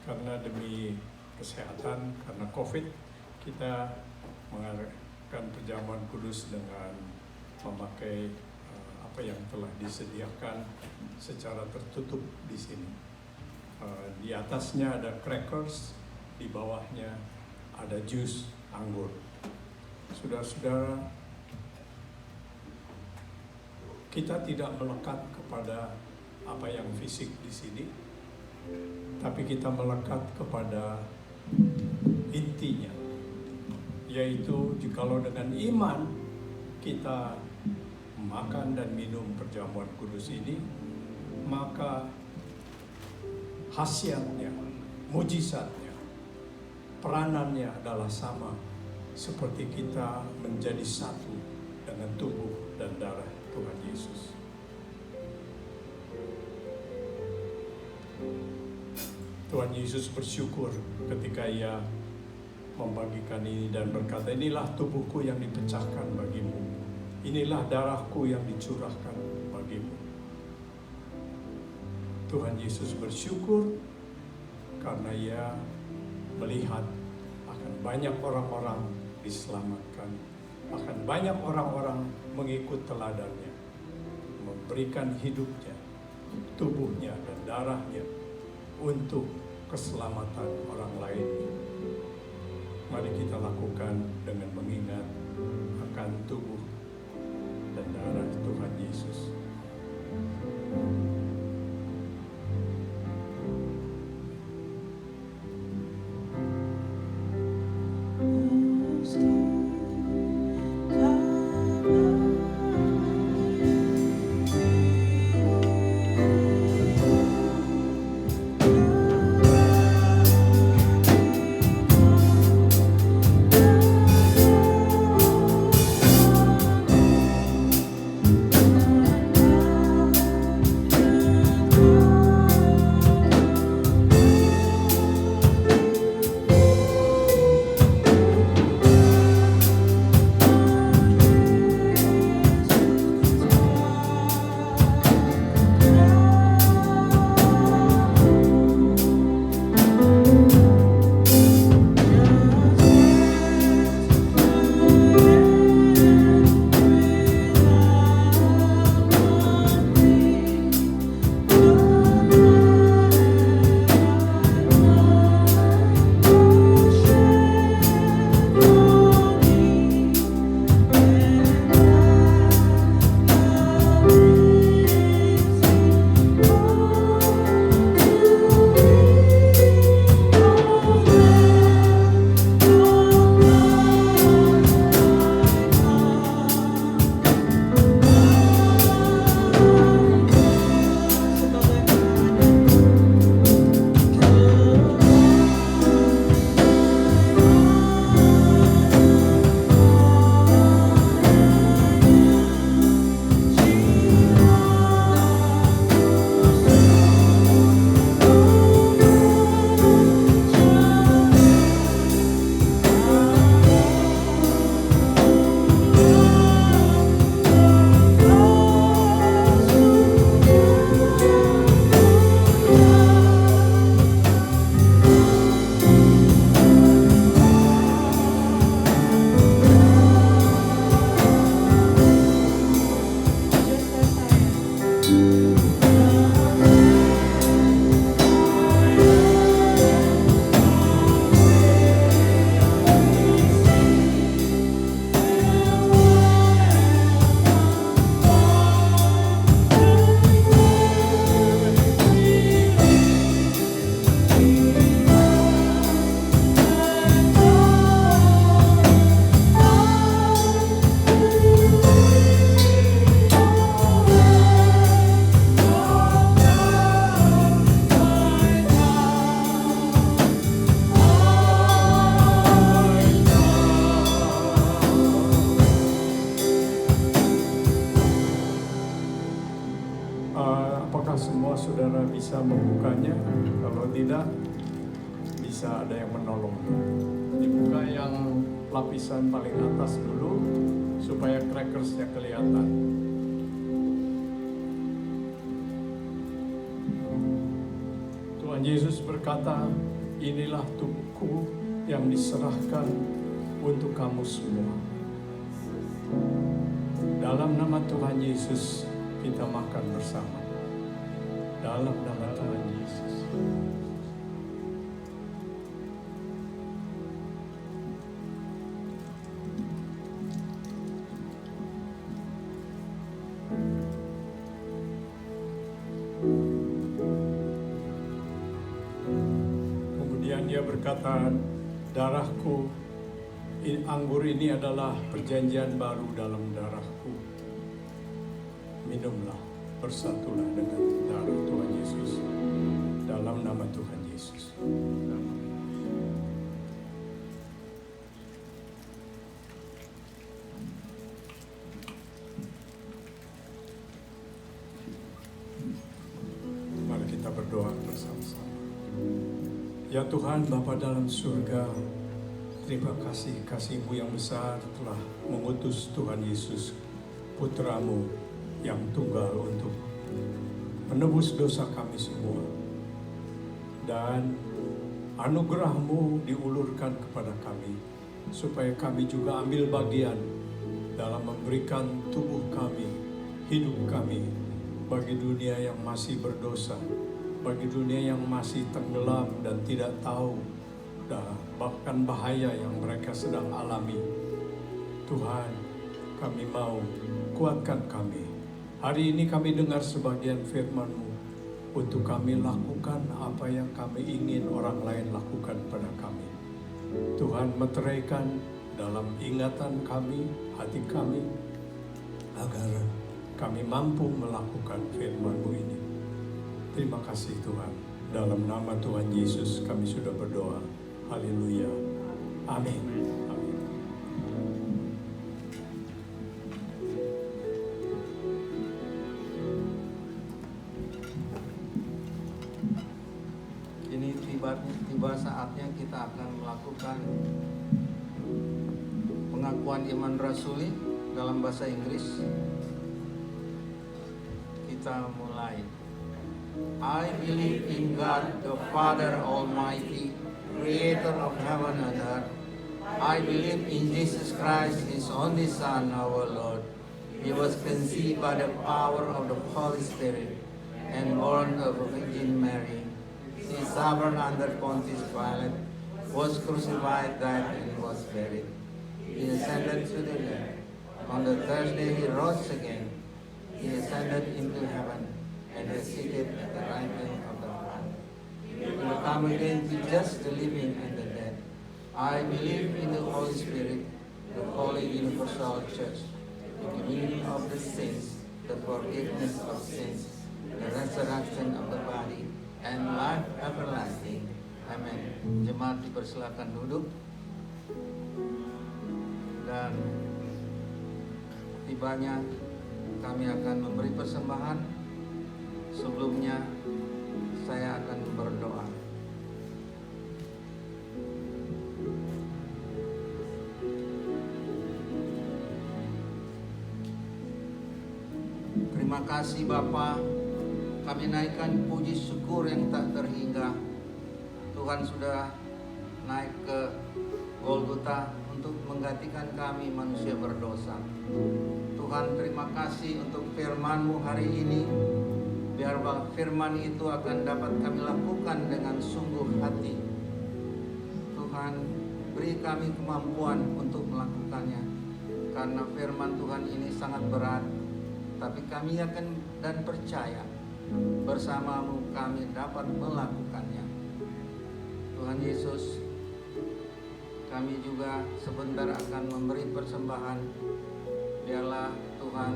karena demi kesehatan, karena COVID, kita mengadakan perjamuan kudus dengan memakai apa yang telah disediakan secara tertutup di sini. Di atasnya ada crackers, di bawahnya ada jus anggur. Saudara-saudara, kita tidak melekat kepada apa yang fisik di sini, tapi kita melekat kepada intinya, yaitu jikalau dengan iman kita makan dan minum perjamuan kudus ini, maka khasiatnya, mujizatnya, peranannya adalah sama seperti kita menjadi satu dengan tubuh dan darah Tuhan Yesus. Tuhan Yesus bersyukur ketika Ia membagikan ini dan berkata, inilah tubuhku yang dipecahkan bagimu, inilah darahku yang dicurahkan bagimu. Tuhan Yesus bersyukur karena Ia melihat akan banyak orang-orang diselamatkan, akan banyak orang-orang mengikut teladannya, memberikan hidupnya, tubuhnya dan darahnya untuk keselamatan orang lain. Mari kita lakukan dengan mengingat akan tubuh dan darah Tuhan Yesus. bisa ada yang menolong. Dibuka yang lapisan paling atas dulu supaya crackersnya kelihatan. Tuhan Yesus berkata, inilah tubuhku yang diserahkan untuk kamu semua. Dalam nama Tuhan Yesus kita makan bersama. Dalam nama Tuhan Yesus. Kemudian dia berkata, darahku, anggur ini adalah perjanjian baru dalam darahku. Minumlah, bersatulah dengan darah Tuhan Yesus. Dalam nama Tuhan Yesus. Mari kita berdoa bersama-sama. Ya Tuhan, Bapa dalam surga, terima kasih kasih-Mu yang besar telah mengutus Tuhan Yesus, Putra-Mu yang tunggal untuk menebus dosa kami semua. Dan anugerah-Mu diulurkan kepada kami, supaya kami juga ambil bagian dalam memberikan tubuh kami, hidup kami, bagi dunia yang masih berdosa, bagi dunia yang masih tenggelam dan tidak tahu bahkan bahaya yang mereka sedang alami. Tuhan, kami mau kuatkan kami. Hari ini kami dengar sebagian firman-Mu untuk kami lakukan apa yang kami ingin orang lain lakukan pada kami. Tuhan, meteraikan dalam ingatan kami, hati kami, agar kami mampu melakukan firman-Mu ini. Terima kasih Tuhan. Dalam nama Tuhan Yesus kami sudah berdoa. Haleluya. Amin. Amin. Ini tiba saatnya kita akan melakukan pengakuan iman rasuli dalam bahasa Inggris. Kita mulai. I believe in God, the Father Almighty, Creator of heaven and earth. I believe in Jesus Christ, His only Son, our Lord. He was conceived by the power of the Holy Spirit and born of a Virgin Mary. He suffered under Pontius Pilate, was crucified, died, and was buried. He ascended to the dead. On the third day He rose again. He ascended into heaven and is seated at the right hand of the Father. He will come again to judge the living and the dead. I believe in the Holy Spirit, the Holy Universal Church, the communion of the saints, the forgiveness of sins, the resurrection of the body, and life everlasting. Amen. Jemaat dipersilakan duduk. Dan tibanya kami akan memberi persembahan. Sebelumnya saya akan berdoa. Terima kasih Bapa, kami naikkan puji syukur yang tak terhingga. Tuhan sudah naik ke Golgota untuk menggantikan kami manusia berdosa. Tuhan, terima kasih untuk firman-Mu hari ini. Biar firman itu akan dapat kami lakukan dengan sungguh hati. Tuhan, beri kami kemampuan untuk melakukannya. Karena firman Tuhan ini sangat berat, tapi kami yakin dan percaya bersama-Mu kami dapat melakukannya. Tuhan Yesus, kami juga sebentar akan memberi persembahan. Biarlah Tuhan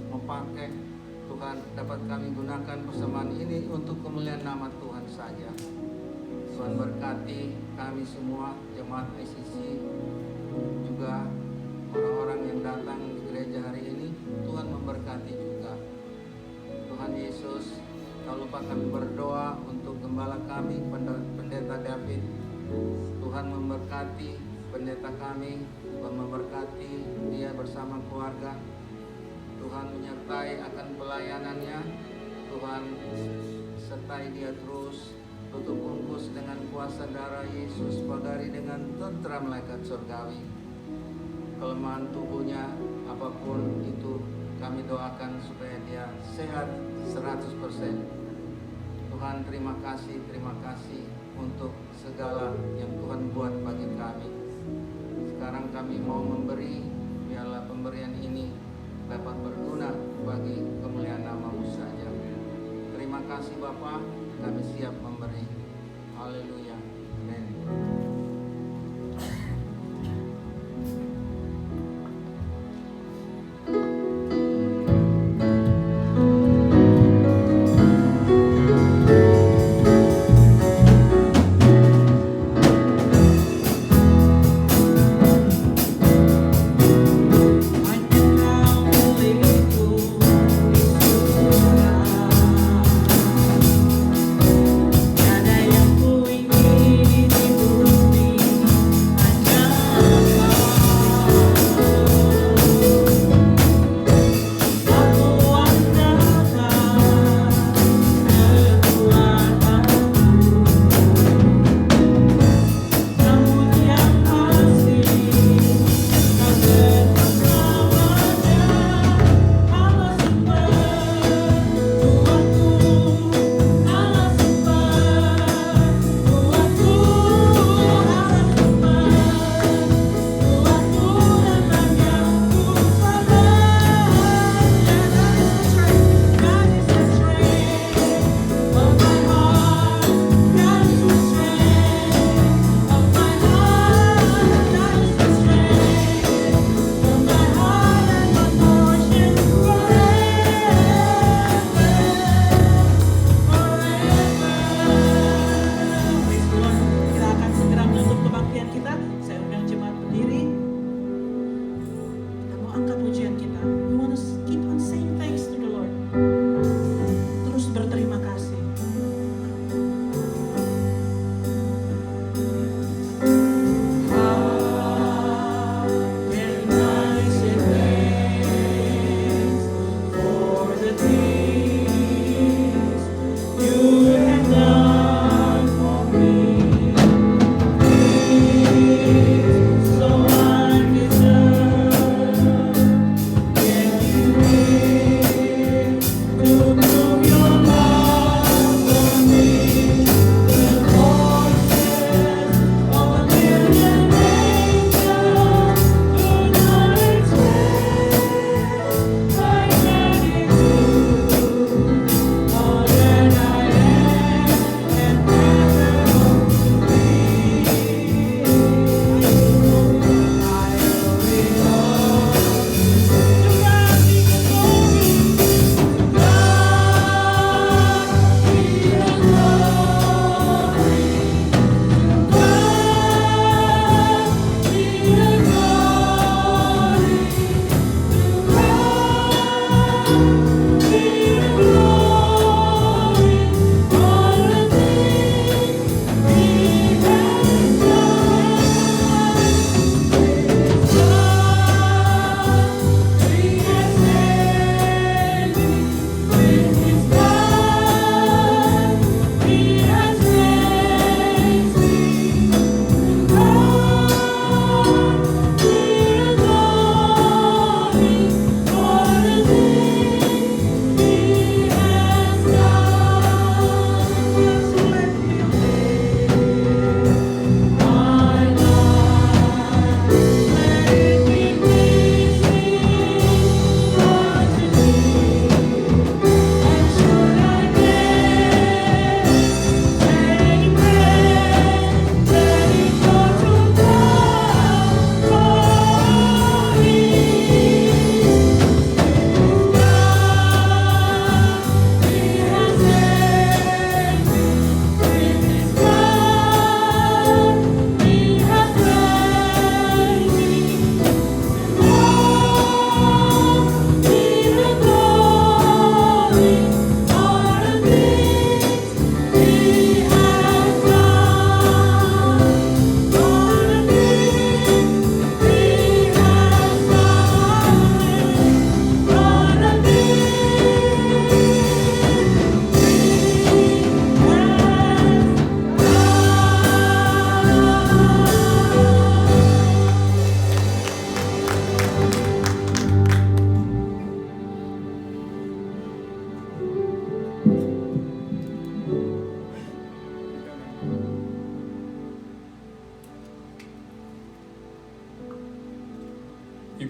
memakai, Tuhan dapat kami gunakan persembahan ini untuk kemuliaan nama Tuhan saja. Tuhan berkati kami semua, jemaat ICC, juga orang-orang yang datang di gereja hari ini. Tuhan memberkati juga. Tuhan Yesus, tak lupa kami berdoa untuk gembala kami, Pendeta David, Tuhan memberkati pendeta kami, Tuhan memberkati dia bersama keluarga. Tuhan menyertai akan pelayanannya. Tuhan sertai dia terus. Tutup bungkus dengan kuasa darah Yesus, pagari dengan tentera malaikat surgawi. Kelemahan tubuhnya apapun itu, kami doakan supaya dia sehat 100%. Tuhan terima kasih untuk segala yang Tuhan buat bagi kami. Sekarang kami mau memberi, biarlah pemberian ini dapat berguna bagi kemuliaan nama-Mu saja. Terima kasih Bapa, kami siap memberi. Haleluya. Amin. Tiada yang ku ingin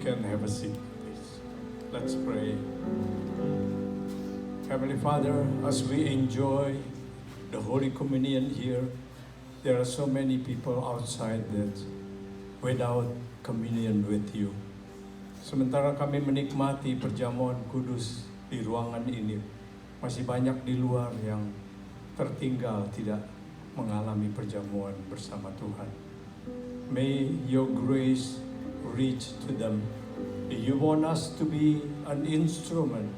can have a seat, please. Let's pray. Heavenly Father, as we enjoy the Holy Communion here, there are so many people outside that without communion with you. Sementara kami menikmati perjamuan kudus di ruangan ini, masih banyak di luar yang tertinggal tidak mengalami perjamuan bersama Tuhan. May your grace reach to them. You want us to be an instrument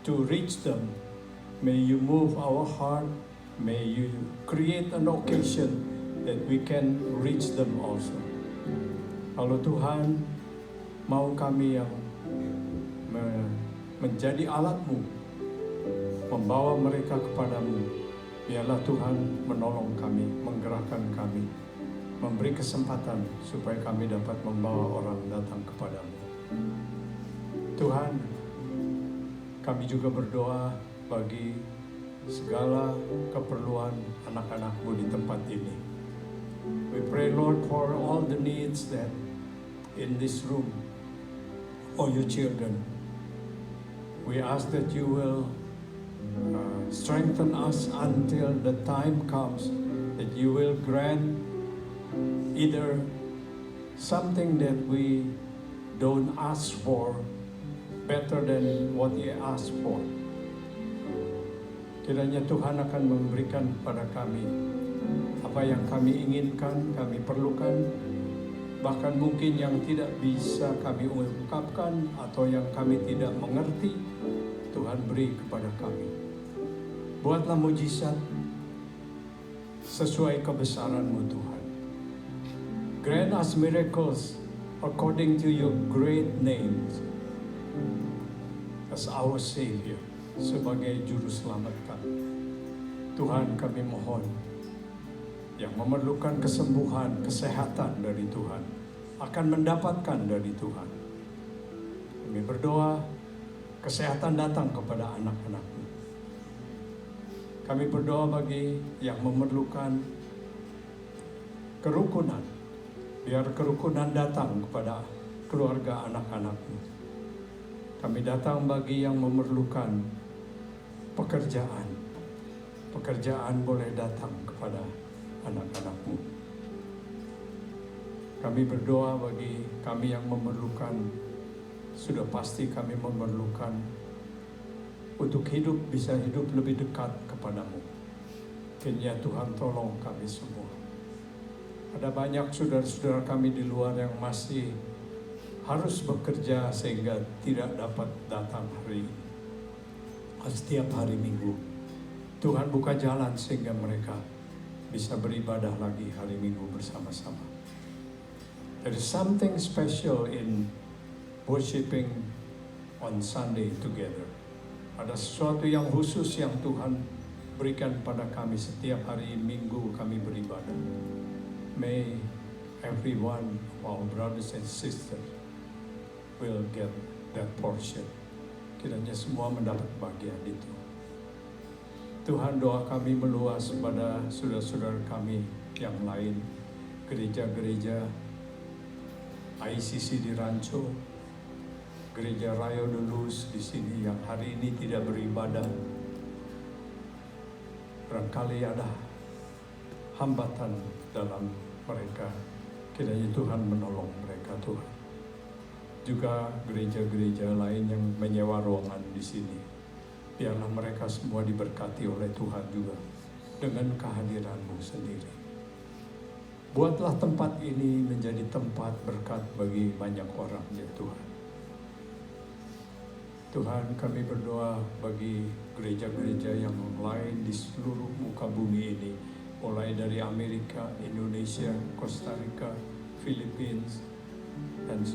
to reach them. May you move our heart. May you create an occasion that we can reach them also. Kalau Tuhan mau kami yang menjadi alat-Mu, membawa mereka kepadamu, biarlah Tuhan menolong kami, menggerakkan kami, memberi kesempatan supaya kami dapat membawa orang datang kepadamu. Tuhan, kami juga berdoa bagi segala keperluan anak-anak-Mu di tempat ini. We pray, Lord, for all the needs that in this room, all your children. We ask that you will strengthen us until the time comes that you will grant either something that we don't ask for better than what we ask for. Kiranya Tuhan akan memberikan kepada kami apa yang kami inginkan, kami perlukan, bahkan mungkin yang tidak bisa kami ungkapkan atau yang kami tidak mengerti, Tuhan beri kepada kami. Buatlah mujizat sesuai kebesaran-Mu Tuhan. Grant us miracles according to your great names as our Savior, sebagai Juru Selamat kami. Tuhan, kami mohon, yang memerlukan kesembuhan, kesehatan dari Tuhan, akan mendapatkan dari Tuhan. Kami berdoa, kesehatan datang kepada anak-anak-Mu. Kami berdoa bagi yang memerlukan kerukunan, biar kerukunan datang kepada keluarga anak-anak-Mu. Kami datang bagi yang memerlukan pekerjaan. Pekerjaan boleh datang kepada anak-anak-Mu. Kami berdoa bagi kami yang memerlukan, sudah pasti kami memerlukan untuk hidup, bisa hidup lebih dekat kepadamu. Kiranya Tuhan tolong kami semua. Ada banyak saudara-saudara kami di luar yang masih harus bekerja sehingga tidak dapat datang hari ini. Setiap hari Minggu, Tuhan buka jalan sehingga mereka bisa beribadah lagi hari Minggu bersama-sama. There is something special in worshiping on Sunday together. Ada sesuatu yang khusus yang Tuhan berikan pada kami setiap hari Minggu kami beribadah. May every one of our brothers and sisters will get that portion. Kiranya semua mendapat bagian itu. Tuhan, doa kami meluas pada saudara-saudara kami yang lain, gereja-gereja ICC di Rancho, Gereja Rayo de Luz di sini yang hari ini tidak beribadah. Barangkali ada hambatan dalam mereka. Kiranya Tuhan menolong mereka, Tuhan. Juga gereja-gereja lain yang menyewa ruangan di sini. Biarlah mereka semua diberkati oleh Tuhan juga dengan kehadiran-Mu sendiri. Buatlah tempat ini menjadi tempat berkat bagi banyak orang, ya Tuhan. Tuhan, kami berdoa bagi gereja-gereja yang lain di seluruh muka bumi ini, mulai dari Amerika, Indonesia, Costa Rica, Philippines, dan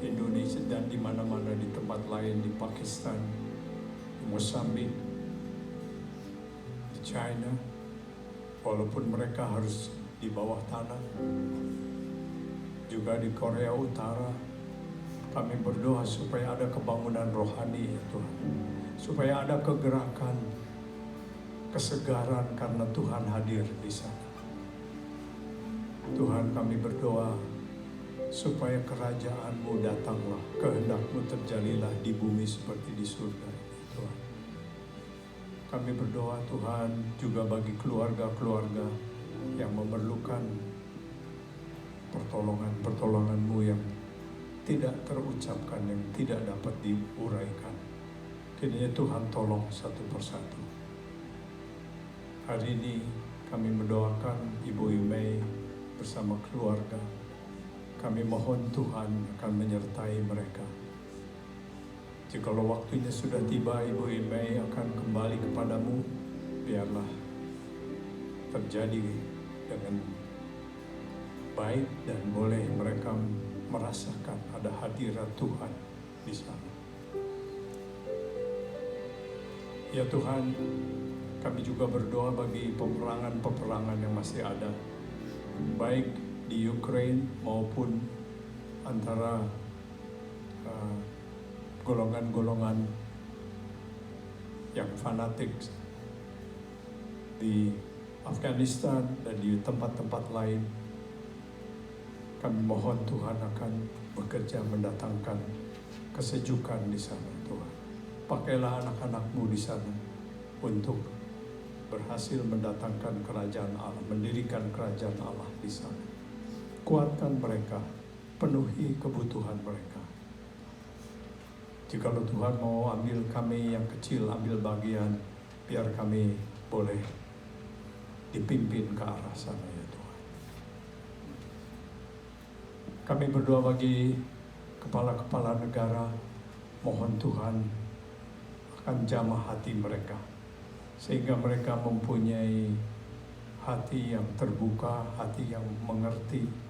Indonesia, dan di mana-mana di tempat lain, di Pakistan, di Mozambik, di China, walaupun mereka harus di bawah tanah, juga di Korea Utara. Kami berdoa supaya ada kebangunan rohani, ya Tuhan, supaya ada kegerakan, kesegaran karena Tuhan hadir di sana. Tuhan, kami berdoa supaya kerajaan-Mu datanglah, kehendak-Mu terjadilah di bumi seperti di surga, Tuhan. Kami berdoa Tuhan juga bagi keluarga-keluarga yang memerlukan pertolongan-pertolongan-Mu yang tidak terucapkan, yang tidak dapat diuraikan. Kiranya Tuhan tolong satu persatu. Hari ini kami mendoakan Ibu Imei bersama keluarga. Kami mohon Tuhan akan menyertai mereka. Jikalau waktunya sudah tiba, Ibu Imei akan kembali kepadamu, biarlah terjadi dengan baik dan boleh mereka merasakan ada hadirat Tuhan di sana. Ya Tuhan, kami juga berdoa bagi peperangan-peperangan yang masih ada, baik di Ukraine maupun antara golongan-golongan yang fanatik di Afghanistan dan di tempat-tempat lain. Kami mohon Tuhan akan bekerja mendatangkan kesejukan di sana, Tuhan. Pakailah anak-anak-Mu di sana untuk berhasil mendatangkan kerajaan Allah, mendirikan kerajaan Allah di sana. Kuatkan mereka, penuhi kebutuhan mereka. Jikalau Tuhan mau ambil kami yang kecil, ambil bagian, biar kami boleh dipimpin ke arah sana, ya Tuhan. Kami berdoa bagi kepala-kepala negara, mohon Tuhan akan jamah hati mereka, sehingga mereka mempunyai hati yang terbuka, hati yang mengerti.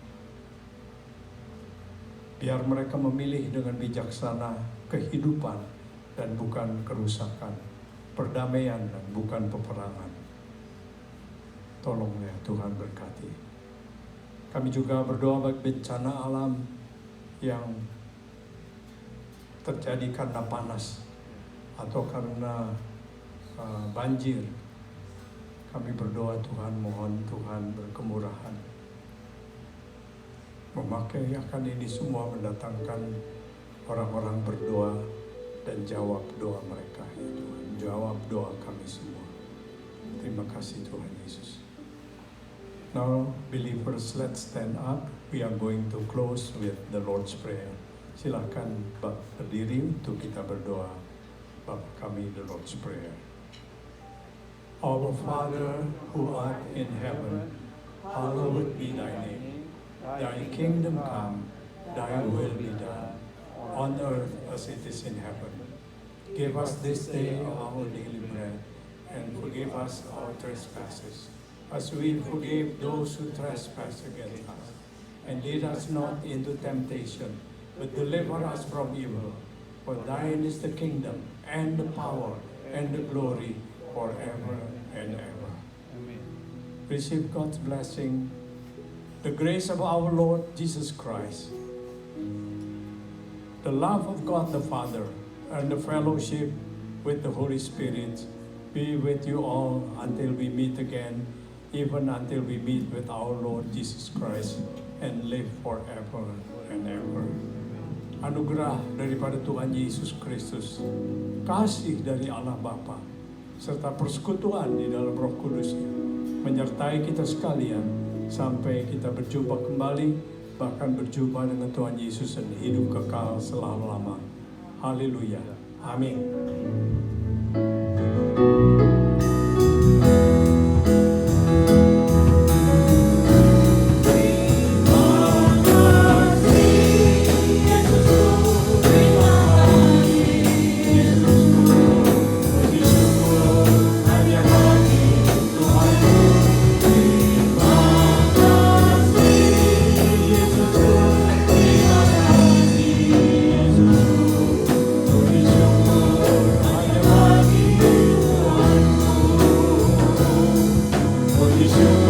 Biar mereka memilih dengan bijaksana kehidupan dan bukan kerusakan, perdamaian dan bukan peperangan. Tolong ya Tuhan, berkati. Kami juga berdoa bagi bencana alam yang terjadi karena panas atau karena banjir. Kami berdoa Tuhan, mohon Tuhan berkemurahan, memakai akan ini semua, mendatangkan orang-orang berdoa dan jawab doa mereka, ya Tuhan. Jawab doa kami semua. Terima kasih Tuhan Yesus. Now, believers, let's stand up. We are going to close with the Lord's Prayer. Silakan berdiri untuk kita berdoa. Bapa kami, the Lord's Prayer. Our Father who art in heaven, hallowed be thy name. Thy kingdom come, thy will be done, on earth as it is in heaven. Give us this day our daily bread, and forgive us our trespasses, as we forgive those who trespass against us. And lead us not into temptation, but deliver us from evil. For thine is the kingdom, and the power, and the glory, forever and ever. Amen. Receive God's blessing. The grace of our Lord Jesus Christ, the love of God the Father, and the fellowship with the Holy Spirit be with you all until we meet again, even until we meet with our Lord Jesus Christ and live forever and ever. Anugerah daripada Tuhan Yesus Kristus, kasih dari Allah Bapa, serta persekutuan di dalam Roh Kudus menyertai kita sekalian sampai kita berjumpa kembali, bahkan berjumpa dengan Tuhan Yesus dan hidup kekal selama-lama. Haleluya. Amin. Yesus.